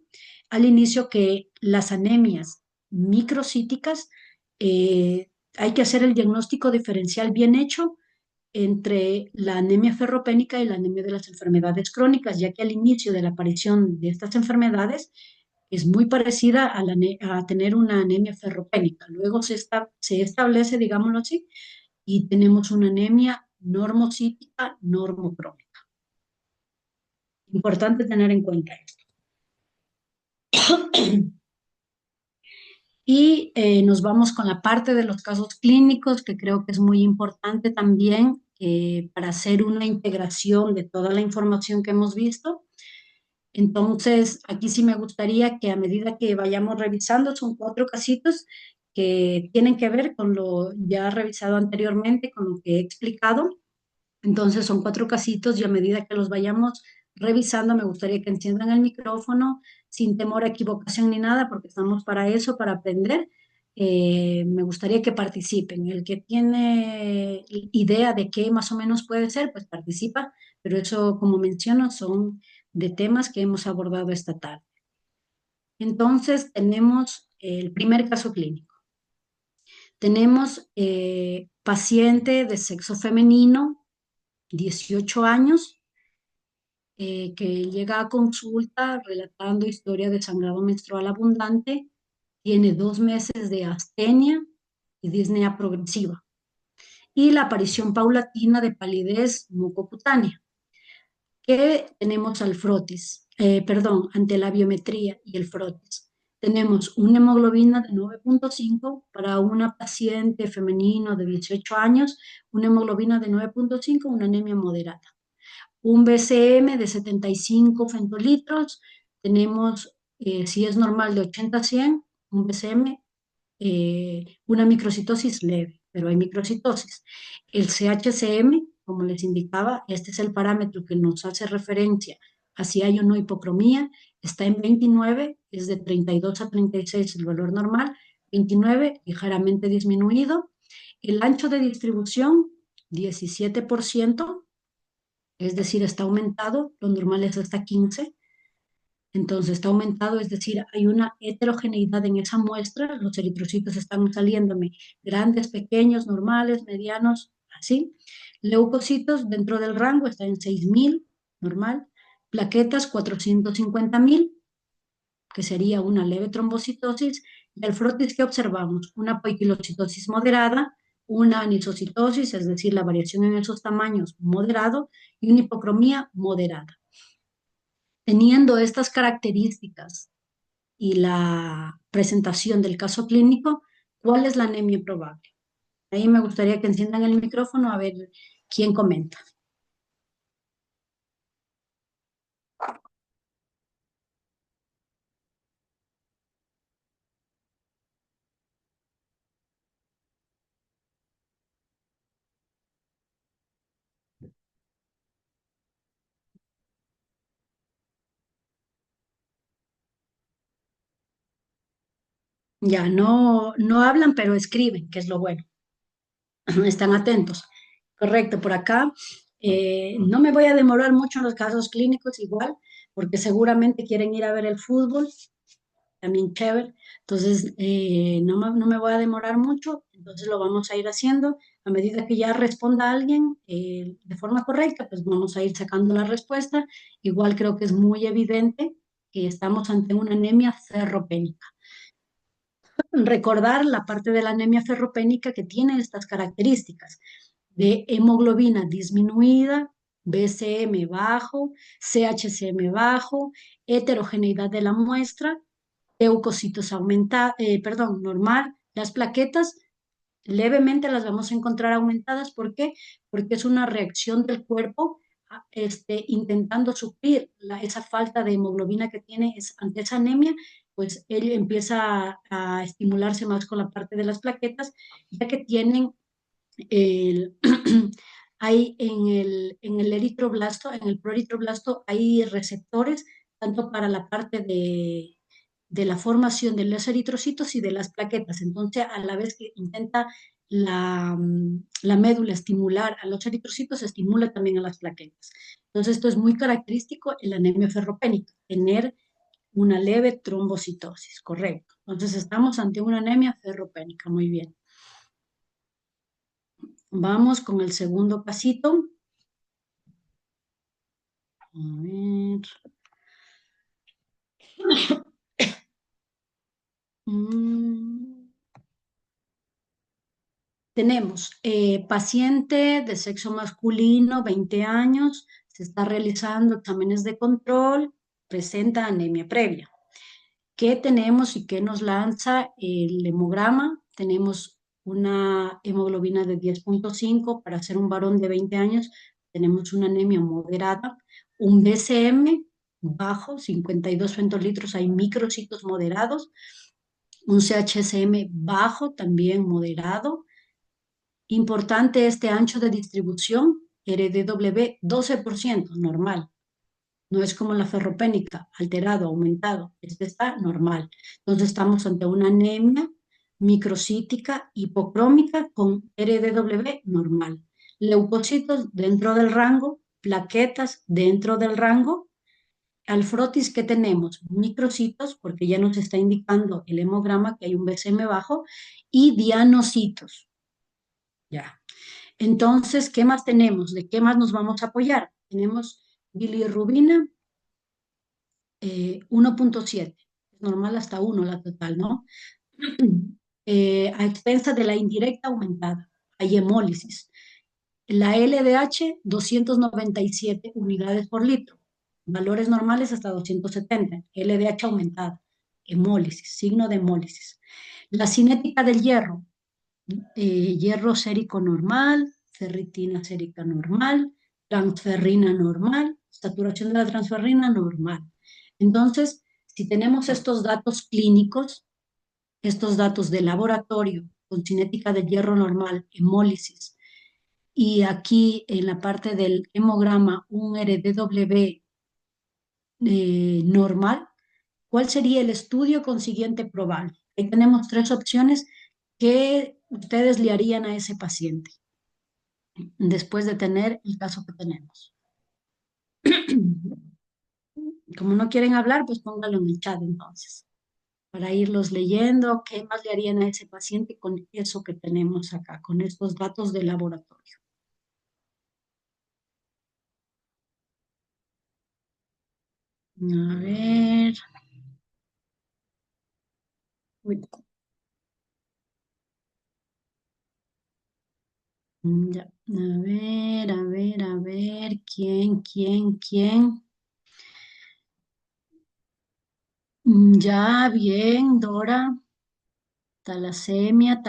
al inicio que las anemias microcíticas, hay que hacer el diagnóstico diferencial bien hecho entre la anemia ferropénica y la anemia de las enfermedades crónicas, ya que al inicio de la aparición de estas enfermedades es muy parecida a, a tener una anemia ferropénica. Luego se establece, digámoslo así, y tenemos una anemia normocítica, normocrónica. Importante tener en cuenta esto. Y nos vamos con la parte de los casos clínicos, que creo que es muy importante también para hacer una integración de toda la información que hemos visto. Entonces, aquí sí me gustaría que a medida que vayamos revisando, son 4 casitos que tienen que ver con lo ya revisado anteriormente, con lo que he explicado. Entonces son 4 casitos y a medida que los vayamos revisando, me gustaría que enciendan el micrófono sin temor a equivocación ni nada, porque estamos para eso, para aprender. Me gustaría que participen. El que tiene idea de qué más o menos puede ser, pues participa, pero eso, como menciono, son de temas que hemos abordado esta tarde. Entonces, tenemos el primer caso clínico. Tenemos paciente de sexo femenino, 18 años, que llega a consulta relatando historia de sangrado menstrual abundante, tiene 2 meses de astenia y disnea progresiva y la aparición paulatina de palidez mucocutánea. ¿Qué tenemos al frotis? Perdón, ante la biometría y el frotis. Tenemos una hemoglobina de 9.5 para una paciente femenino de 18 años, una hemoglobina de 9.5, una anemia moderada. Un BCM de 75 femtolitros, tenemos, si es normal, de 80 a 100, un BCM, una microcitosis leve, pero hay microcitosis. El CHCM, como les indicaba, este es el parámetro que nos hace referencia a si hay o no hipocromía, está en 29, es de 32 a 36 el valor normal, 29 ligeramente disminuido. El ancho de distribución, 17%, es decir, está aumentado, lo normal es hasta 15, entonces está aumentado, es decir, hay una heterogeneidad en esa muestra, los eritrocitos están saliéndome grandes, pequeños, normales, medianos, así. Leucocitos dentro del rango está en 6.000, normal. Plaquetas 450.000, que sería una leve trombocitosis, y el frotis que observamos, una poiquilocitosis moderada, una anisocitosis, es decir, la variación en esos tamaños moderado, y una hipocromía moderada. Teniendo estas características y la presentación del caso clínico, ¿cuál es la anemia probable? Ahí me gustaría que enciendan el micrófono a ver quién comenta. Ya, no hablan, pero escriben, que es lo bueno. Están atentos. Correcto, por acá. No me voy a demorar mucho en los casos clínicos igual, porque seguramente quieren ir a ver el fútbol, también chévere. Entonces, no me voy a demorar mucho, entonces lo vamos a ir haciendo. A medida que ya responda alguien de forma correcta, pues vamos a ir sacando la respuesta. Igual creo que es muy evidente que estamos ante una anemia ferropénica. Recordar la parte de la anemia ferropénica que tiene estas características de hemoglobina disminuida, BCM bajo, CHCM bajo, heterogeneidad de la muestra, leucocitos perdón, normal. Las plaquetas levemente las vamos a encontrar aumentadas. ¿Por qué? Porque es una reacción del cuerpo intentando suplir esa falta de hemoglobina que tiene ante esa anemia, pues él empieza a estimularse más con la parte de las plaquetas, ya que tienen el, hay en el eritroblasto, en el proeritroblasto, hay receptores tanto para la parte de la formación de los eritrocitos y de las plaquetas. Entonces, a la vez que intenta la médula estimular a los eritrocitos, estimula también a las plaquetas. Entonces, esto es muy característico en la anemia ferropénica, tener una leve trombocitosis, correcto. Entonces, estamos ante una anemia ferropénica, muy bien. Vamos con el segundo pasito. A ver. Mm, Tenemos paciente de sexo masculino, 20 años, se está realizando exámenes de control, presenta anemia previa. ¿Qué tenemos y qué nos lanza el hemograma? Tenemos una hemoglobina de 10,5 para ser un varón de 20 años, tenemos una anemia moderada, un BCM bajo, 52 femtolitros, hay microcitos moderados, un CHSM bajo, también moderado. Importante este ancho de distribución, RDW 12%, normal. No es como la ferropénica, alterado, aumentado. Este está normal. Entonces estamos ante una anemia microcítica hipocrómica con RDW normal. Leucocitos dentro del rango, plaquetas dentro del rango. Al frotis, ¿qué tenemos? Microcitos, porque ya nos está indicando el hemograma que hay un BCM bajo, y dianocitos. Ya. Entonces, ¿qué más tenemos? ¿De qué más nos vamos a apoyar? Tenemos bilirrubina 1,7, normal hasta 1 la total, ¿no? A expensa de la indirecta aumentada, hay hemólisis. La LDH, 297 unidades por litro, valores normales hasta 270, LDH aumentada, hemólisis, signo de hemólisis. La cinética del hierro, hierro sérico normal, ferritina sérica normal, transferrina normal, saturación de la transferrina normal. Entonces, si tenemos estos datos clínicos, estos datos de laboratorio con cinética del hierro normal, hemólisis, y aquí en la parte del hemograma un RDW normal, ¿cuál sería el estudio consiguiente probable? Ahí tenemos tres opciones que ustedes le harían a ese paciente después de tener el caso que tenemos. Como no quieren hablar, pues póngalo en el chat entonces, para irlos leyendo, qué más le harían a ese paciente con eso que tenemos acá, con estos datos de laboratorio. A ver, uy, ya, a ver, ¿quién? Ya, bien, Dora. Talasemia,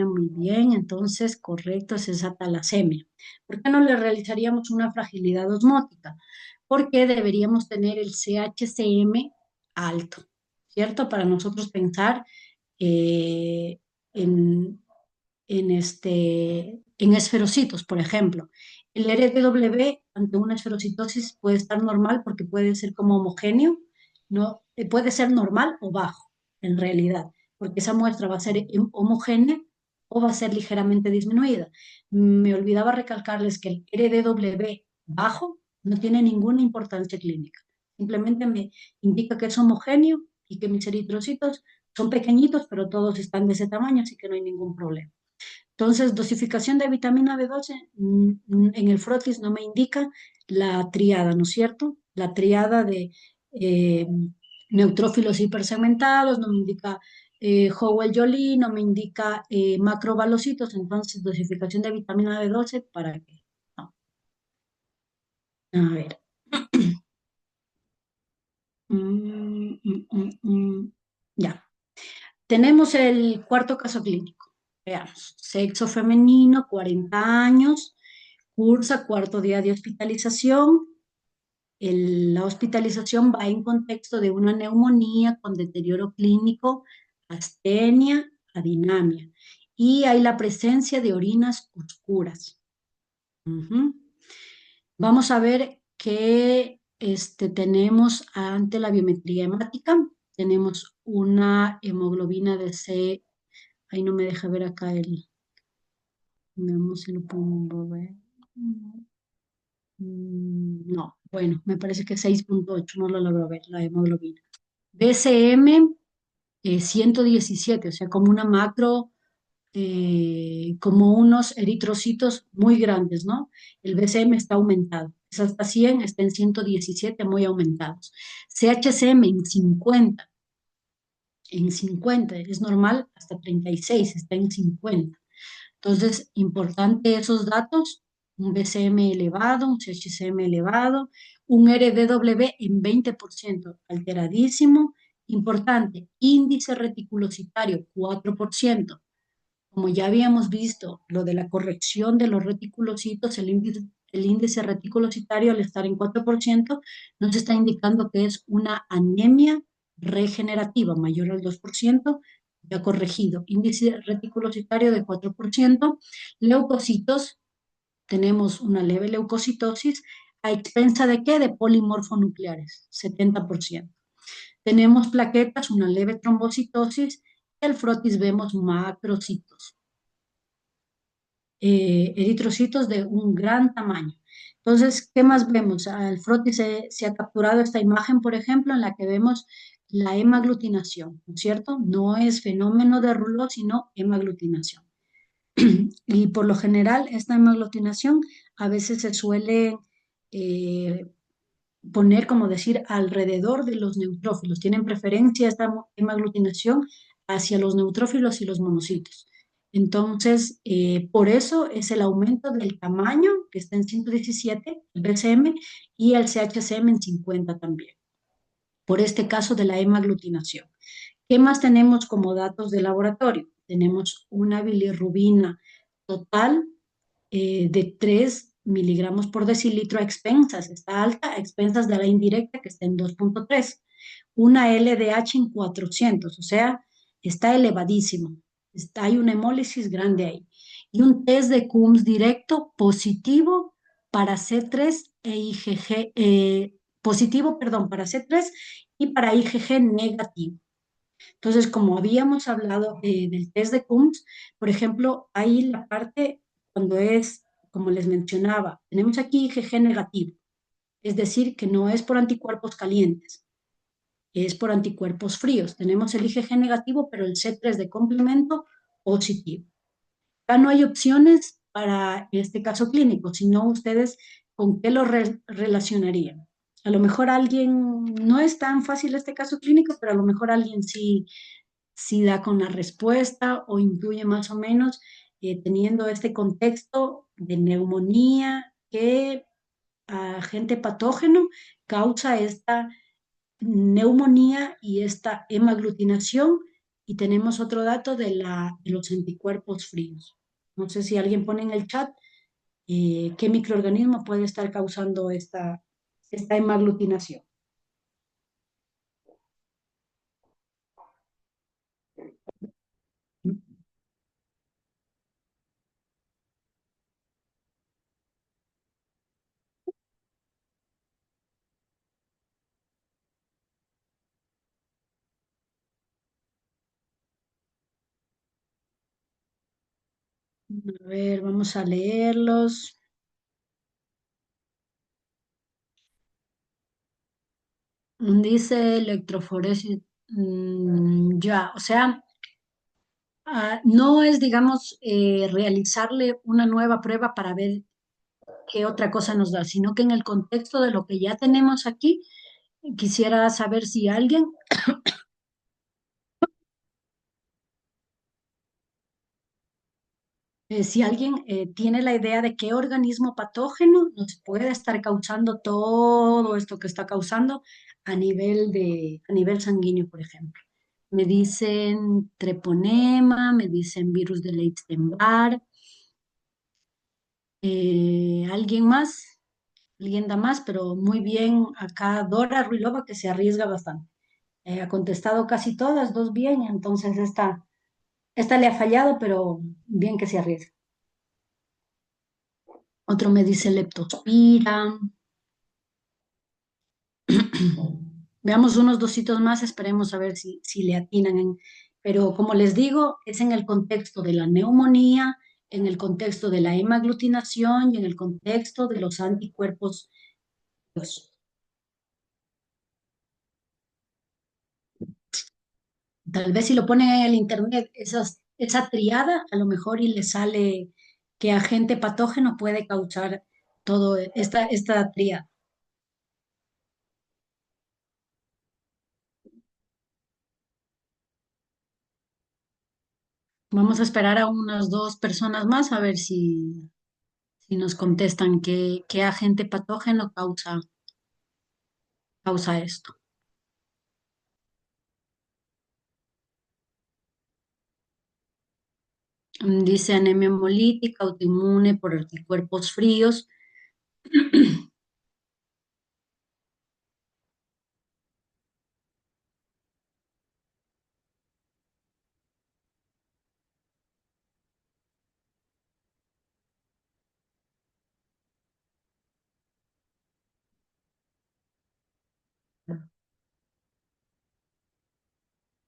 muy bien. Entonces, correcto, es esa talasemia. ¿Por qué no le realizaríamos una fragilidad osmótica? Porque deberíamos tener el CHCM alto, ¿cierto? Para nosotros pensar eh, en, en esferocitos, por ejemplo. El RDW ante una esferocitosis puede estar normal porque puede ser como homogéneo, ¿no? Puede ser normal o bajo, en realidad, porque esa muestra va a ser homogénea o va a ser ligeramente disminuida. Me olvidaba recalcarles que el RDW bajo no tiene ninguna importancia clínica. Simplemente me indica que es homogéneo y que mis eritrocitos son pequeñitos, pero todos están de ese tamaño, así que no hay ningún problema. Entonces, dosificación de vitamina B12, en el frotis no me indica la triada, ¿no es cierto? La triada de eh, neutrófilos hipersegmentados, no me indica Howell-Joly, no me indica macrobalocitos, entonces dosificación de vitamina B12, ¿para qué? No. A ver. Ya. Tenemos el cuarto caso clínico. Veamos. Sexo femenino, 40 años, cursa cuarto día de hospitalización. La hospitalización va en contexto de una neumonía con deterioro clínico, astenia, adinamia. y hay la presencia de orinas oscuras. Ujú. Vamos a ver qué tenemos ante la biometría hemática. Tenemos una hemoglobina de C. Ahí no me deja ver acá veamos si lo pongo ver. No, bueno, me parece que 6,8 no lo logro ver, la hemoglobina. BCM 117, o sea, como una macro, como unos eritrocitos muy grandes, ¿no? El BCM está aumentado. Es hasta 100, está en 117, muy aumentados. CHCM en 50 es normal, hasta 36, está en 50. Entonces, importante esos datos, un BCM elevado, un CHCM elevado, un RDW en 20%, alteradísimo. Importante, índice reticulocitario 4%. Como ya habíamos visto, lo de la corrección de los reticulocitos, el índice reticulocitario al estar en 4% nos está indicando que es una anemia regenerativa mayor al 2%, ya corregido. Índice reticulocitario de 4%. Leucocitos, tenemos una leve leucocitosis, ¿a expensa de qué? De polimorfonucleares, 70%. Tenemos plaquetas, una leve trombocitosis, y al frotis vemos macrocitos, eritrocitos de un gran tamaño. Entonces, ¿qué más vemos? Al frotis se ha capturado esta imagen, por ejemplo, en la que vemos la hemaglutinación, ¿no es cierto? No es fenómeno de Rouleau, sino hemaglutinación. Y por lo general, esta hemaglutinación a veces se suele eh, poner, como decir, alrededor de los neutrófilos. Tienen preferencia esta hemaglutinación hacia los neutrófilos y los monocitos. Entonces, por eso es el aumento del tamaño, que está en 117, el BCM, y el CHCM en 50 también, por este caso de la hemaglutinación. ¿Qué más tenemos como datos de laboratorio? Tenemos una bilirrubina total de 3 miligramos por decilitro a expensas, está alta, a expensas de la indirecta que está en 2,3. Una LDH en 400, o sea, está elevadísimo. Hay una hemólisis grande ahí. Y un test de Coombs directo positivo para C3 e IgG, positivo, perdón, para C3 y para IgG negativo. Entonces, como habíamos hablado del test de Coombs, por ejemplo, ahí la parte cuando es, como les mencionaba, tenemos aquí IgG negativo, es decir, que no es por anticuerpos calientes, es por anticuerpos fríos. Tenemos el IgG negativo, pero el C3 de complemento positivo. Acá no hay opciones para este caso clínico, sino ustedes con qué lo relacionarían. A lo mejor alguien, no es tan fácil este caso clínico, pero a lo mejor alguien sí si da con la respuesta o incluye más o menos, teniendo este contexto de neumonía que agente patógeno causa esta neumonía y esta hemaglutinación. Y tenemos otro dato de los anticuerpos fríos. No sé si alguien pone en el chat qué microorganismo puede estar causando esta hemaglutinación. A ver, vamos a leerlos. Dice electroforesis, ya, o sea, no es, digamos, realizarle una nueva prueba para ver qué otra cosa nos da, sino que en el contexto de lo que ya tenemos aquí, quisiera saber si alguien tiene la idea de qué organismo patógeno nos puede estar causando todo esto que está causando a nivel sanguíneo, por ejemplo. Me dicen treponema, me dicen virus de Epstein-Barr, alguien más, alguien da más, pero muy bien acá Dora Ruilova que se arriesga bastante. Ha contestado casi todas, dos bien, entonces Esta le ha fallado, pero bien que se arriesga. Otro me dice leptospira. Veamos unos dositos más, esperemos a ver si le atinan. Pero como les digo, es en el contexto de la neumonía, en el contexto de la hemaglutinación y en el contexto de los anticuerpos. Pues, tal vez si lo ponen en el internet, esa triada, a lo mejor y le sale que agente patógeno puede causar todo esta triada. Vamos a esperar a unas dos personas más a ver si nos contestan qué agente patógeno causa esto. Dice anemia hemolítica, autoinmune por anticuerpos fríos.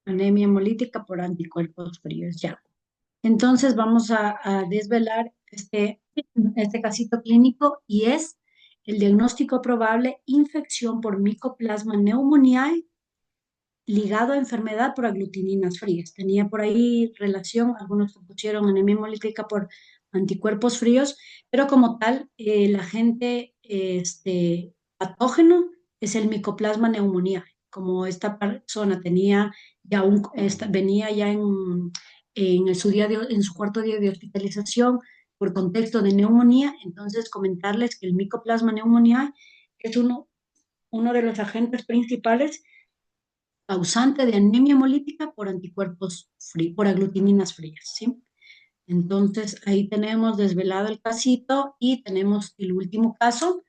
Anemia hemolítica por anticuerpos fríos, ya. Entonces vamos a desvelar este casito clínico y es el diagnóstico probable infección por Mycoplasma pneumoniae ligado a enfermedad por aglutininas frías. Tenía por ahí relación, algunos pusieron anemia hemolítica por anticuerpos fríos, pero como tal, el agente patógeno es el Mycoplasma pneumoniae. Como esta persona tenía ya venía ya en su cuarto día de hospitalización por contexto de neumonía, entonces comentarles que el Mycoplasma pneumoniae es uno de los agentes principales causante de anemia hemolítica por anticuerpos fríos, por aglutininas frías, ¿sí? Entonces, ahí tenemos desvelado el casito y tenemos el último caso.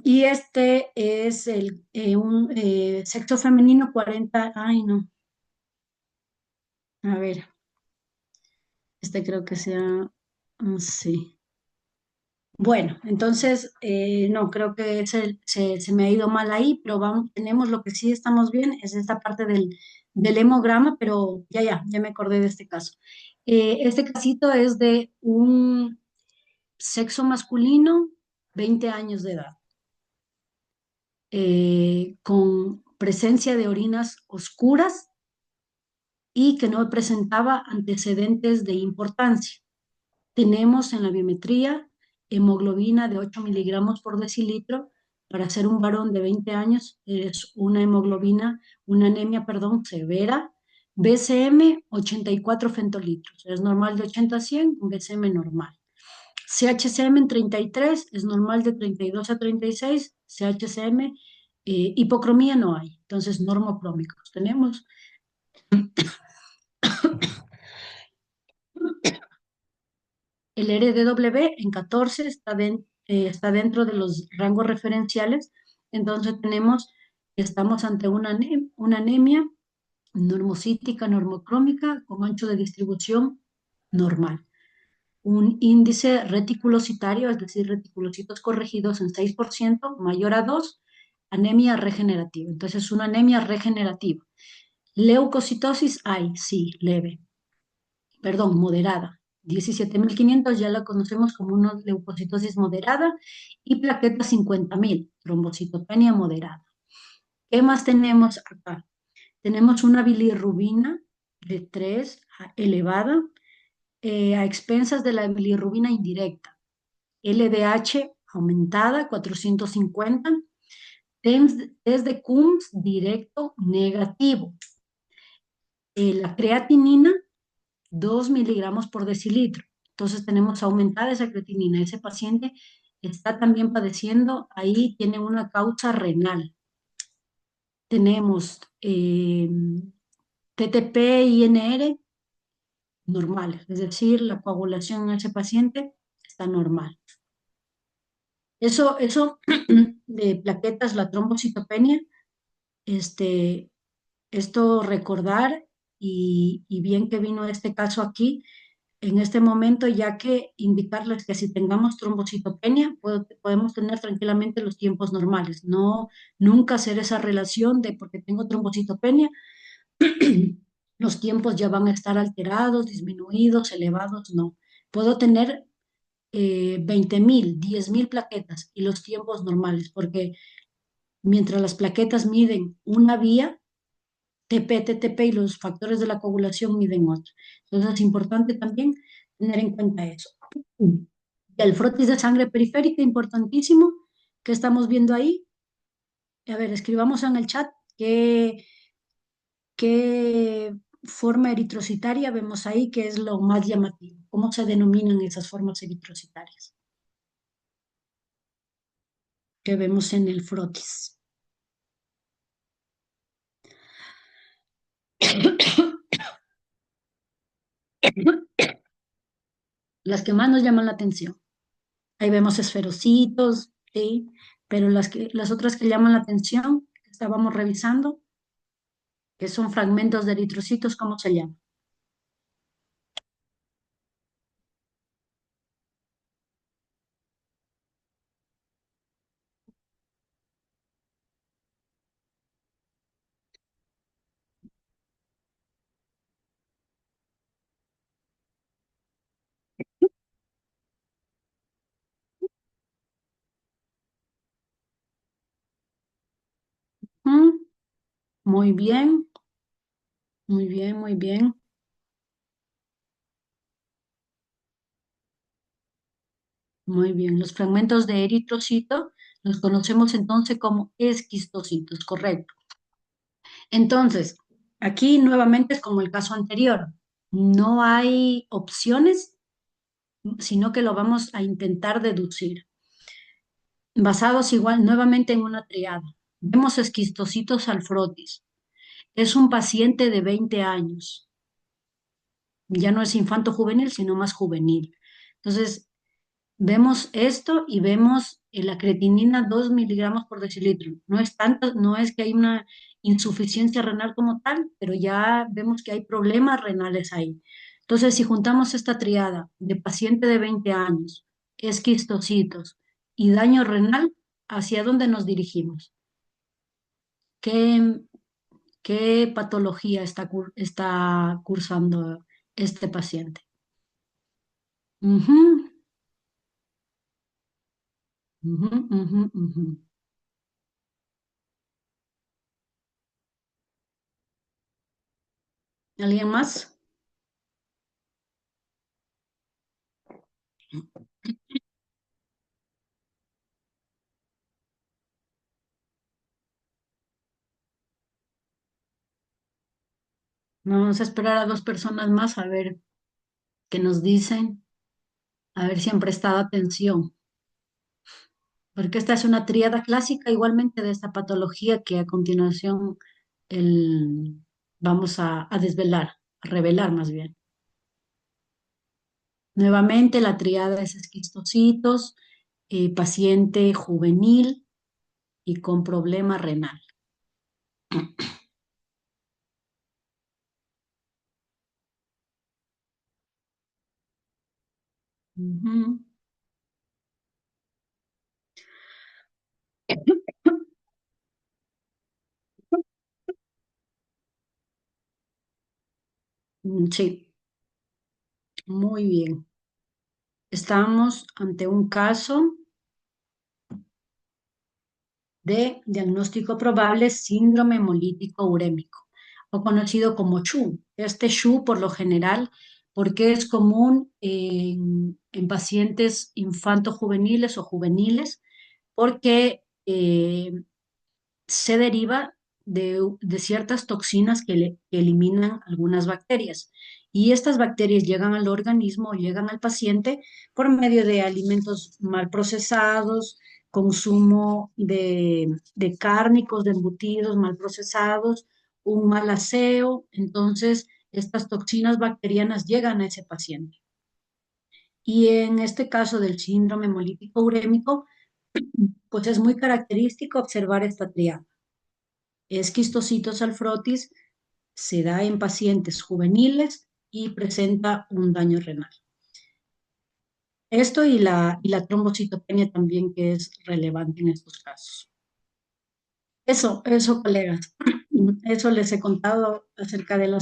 Y este es un sexo femenino 40, ay no, a ver, este creo que sea, sí. Bueno, entonces, no, creo que se me ha ido mal ahí, pero vamos, tenemos lo que sí estamos bien, es esta parte del hemograma, pero ya me acordé de este caso. Este casito es de un sexo masculino, 20 años de edad, con presencia de orinas oscuras y que no presentaba antecedentes de importancia. Tenemos en la biometría hemoglobina de 8 miligramos por decilitro. Para ser un varón de 20 años es una hemoglobina, una anemia, perdón, severa. BCM 84 fentolitros. Es normal de 80 a 100, un BCM normal. CHCM en 33, es normal de 32 a 36. CHCM, hipocromía no hay. Entonces, normocrómicos. Tenemos el RDW en 14 está dentro de los rangos referenciales, entonces estamos ante una anemia normocítica, normocrómica, con ancho de distribución normal. Un índice reticulocitario, es decir, reticulocitos corregidos en 6%, mayor a 2, anemia regenerativa. Entonces, una anemia regenerativa. Leucocitosis hay, sí, leve, perdón, moderada. 17.500 ya la conocemos como una leucocitosis moderada y plaquetas 50.000, trombocitopenia moderada. ¿Qué más tenemos acá? Tenemos una bilirrubina de 3 elevada a expensas de la bilirrubina indirecta. LDH aumentada 450, test de Coombs directo negativo. La creatinina 2 miligramos por decilitro. Entonces tenemos aumentada esa creatinina. Ese paciente está también padeciendo, ahí tiene una causa renal. Tenemos TTP, INR normales, es decir, la coagulación en ese paciente está normal. Eso de plaquetas, la trombocitopenia, este, esto recordar y bien que vino este caso aquí en este momento, ya que indicarles que si tengamos trombocitopenia, podemos tener tranquilamente los tiempos normales, no nunca hacer esa relación de porque tengo trombocitopenia, los tiempos ya van a estar alterados, disminuidos, elevados, no. Puedo tener 20.000, 10.000 plaquetas y los tiempos normales, porque mientras las plaquetas miden una vía, TP, TTP y los factores de la coagulación miden otra. Entonces es importante también tener en cuenta eso. El frotis de sangre periférica, importantísimo, que estamos viendo ahí. A ver, escribamos en el chat qué forma eritrocitaria vemos ahí, que es lo más llamativo. ¿Cómo se denominan esas formas eritrocitarias que vemos en el frotis? Las que más nos llaman la atención. Ahí vemos esferocitos, ¿sí? Pero las otras que llaman la atención, que estábamos revisando, que son fragmentos de eritrocitos, ¿cómo se llaman? Mm, muy bien, muy bien, muy bien, muy bien. Los fragmentos de eritrocito los conocemos entonces como esquistocitos, correcto. Entonces, aquí nuevamente es como el caso anterior. No hay opciones, sino que lo vamos a intentar deducir. Basados igual nuevamente en una triada. Vemos esquistocitos al frotis. Es un paciente de 20 años. Ya no es infanto juvenil, sino más juvenil. Entonces, vemos esto y vemos la creatinina 2 miligramos por decilitro. No es tanto, no es que hay una insuficiencia renal como tal, pero ya vemos que hay problemas renales ahí. Entonces, si juntamos esta triada de paciente de 20 años, esquistocitos y daño renal, ¿hacia dónde nos dirigimos? ¿Qué, qué patología está cursando este paciente? Ujú, ujú, ujú, ujú. ¿Alguien más? Vamos a esperar a dos personas más a ver qué nos dicen, a ver si han prestado atención, porque esta es una tríada clásica igualmente de esta patología que a continuación vamos a desvelar, a revelar más bien. Nuevamente la tríada es esquistocitos, paciente juvenil y con problema renal. Ujú. Sí, muy bien. Estamos ante un caso de diagnóstico probable síndrome hemolítico urémico, o conocido como SHU. Este SHU, por lo general, porque es común en pacientes infantojuveniles o juveniles, porque se deriva de ciertas toxinas que eliminan algunas bacterias. Y estas bacterias llegan al organismo, llegan al paciente por medio de alimentos mal procesados, consumo de cárnicos, de embutidos mal procesados, un mal aseo. Entonces, estas toxinas bacterianas llegan a ese paciente. Y en este caso del síndrome hemolítico urémico, pues es muy característico observar esta triada esquistocitos al frotis, se da en pacientes juveniles y presenta un daño renal. Esto y la trombocitopenia también que es relevante en estos casos. Eso, colegas. Eso les he contado acerca de las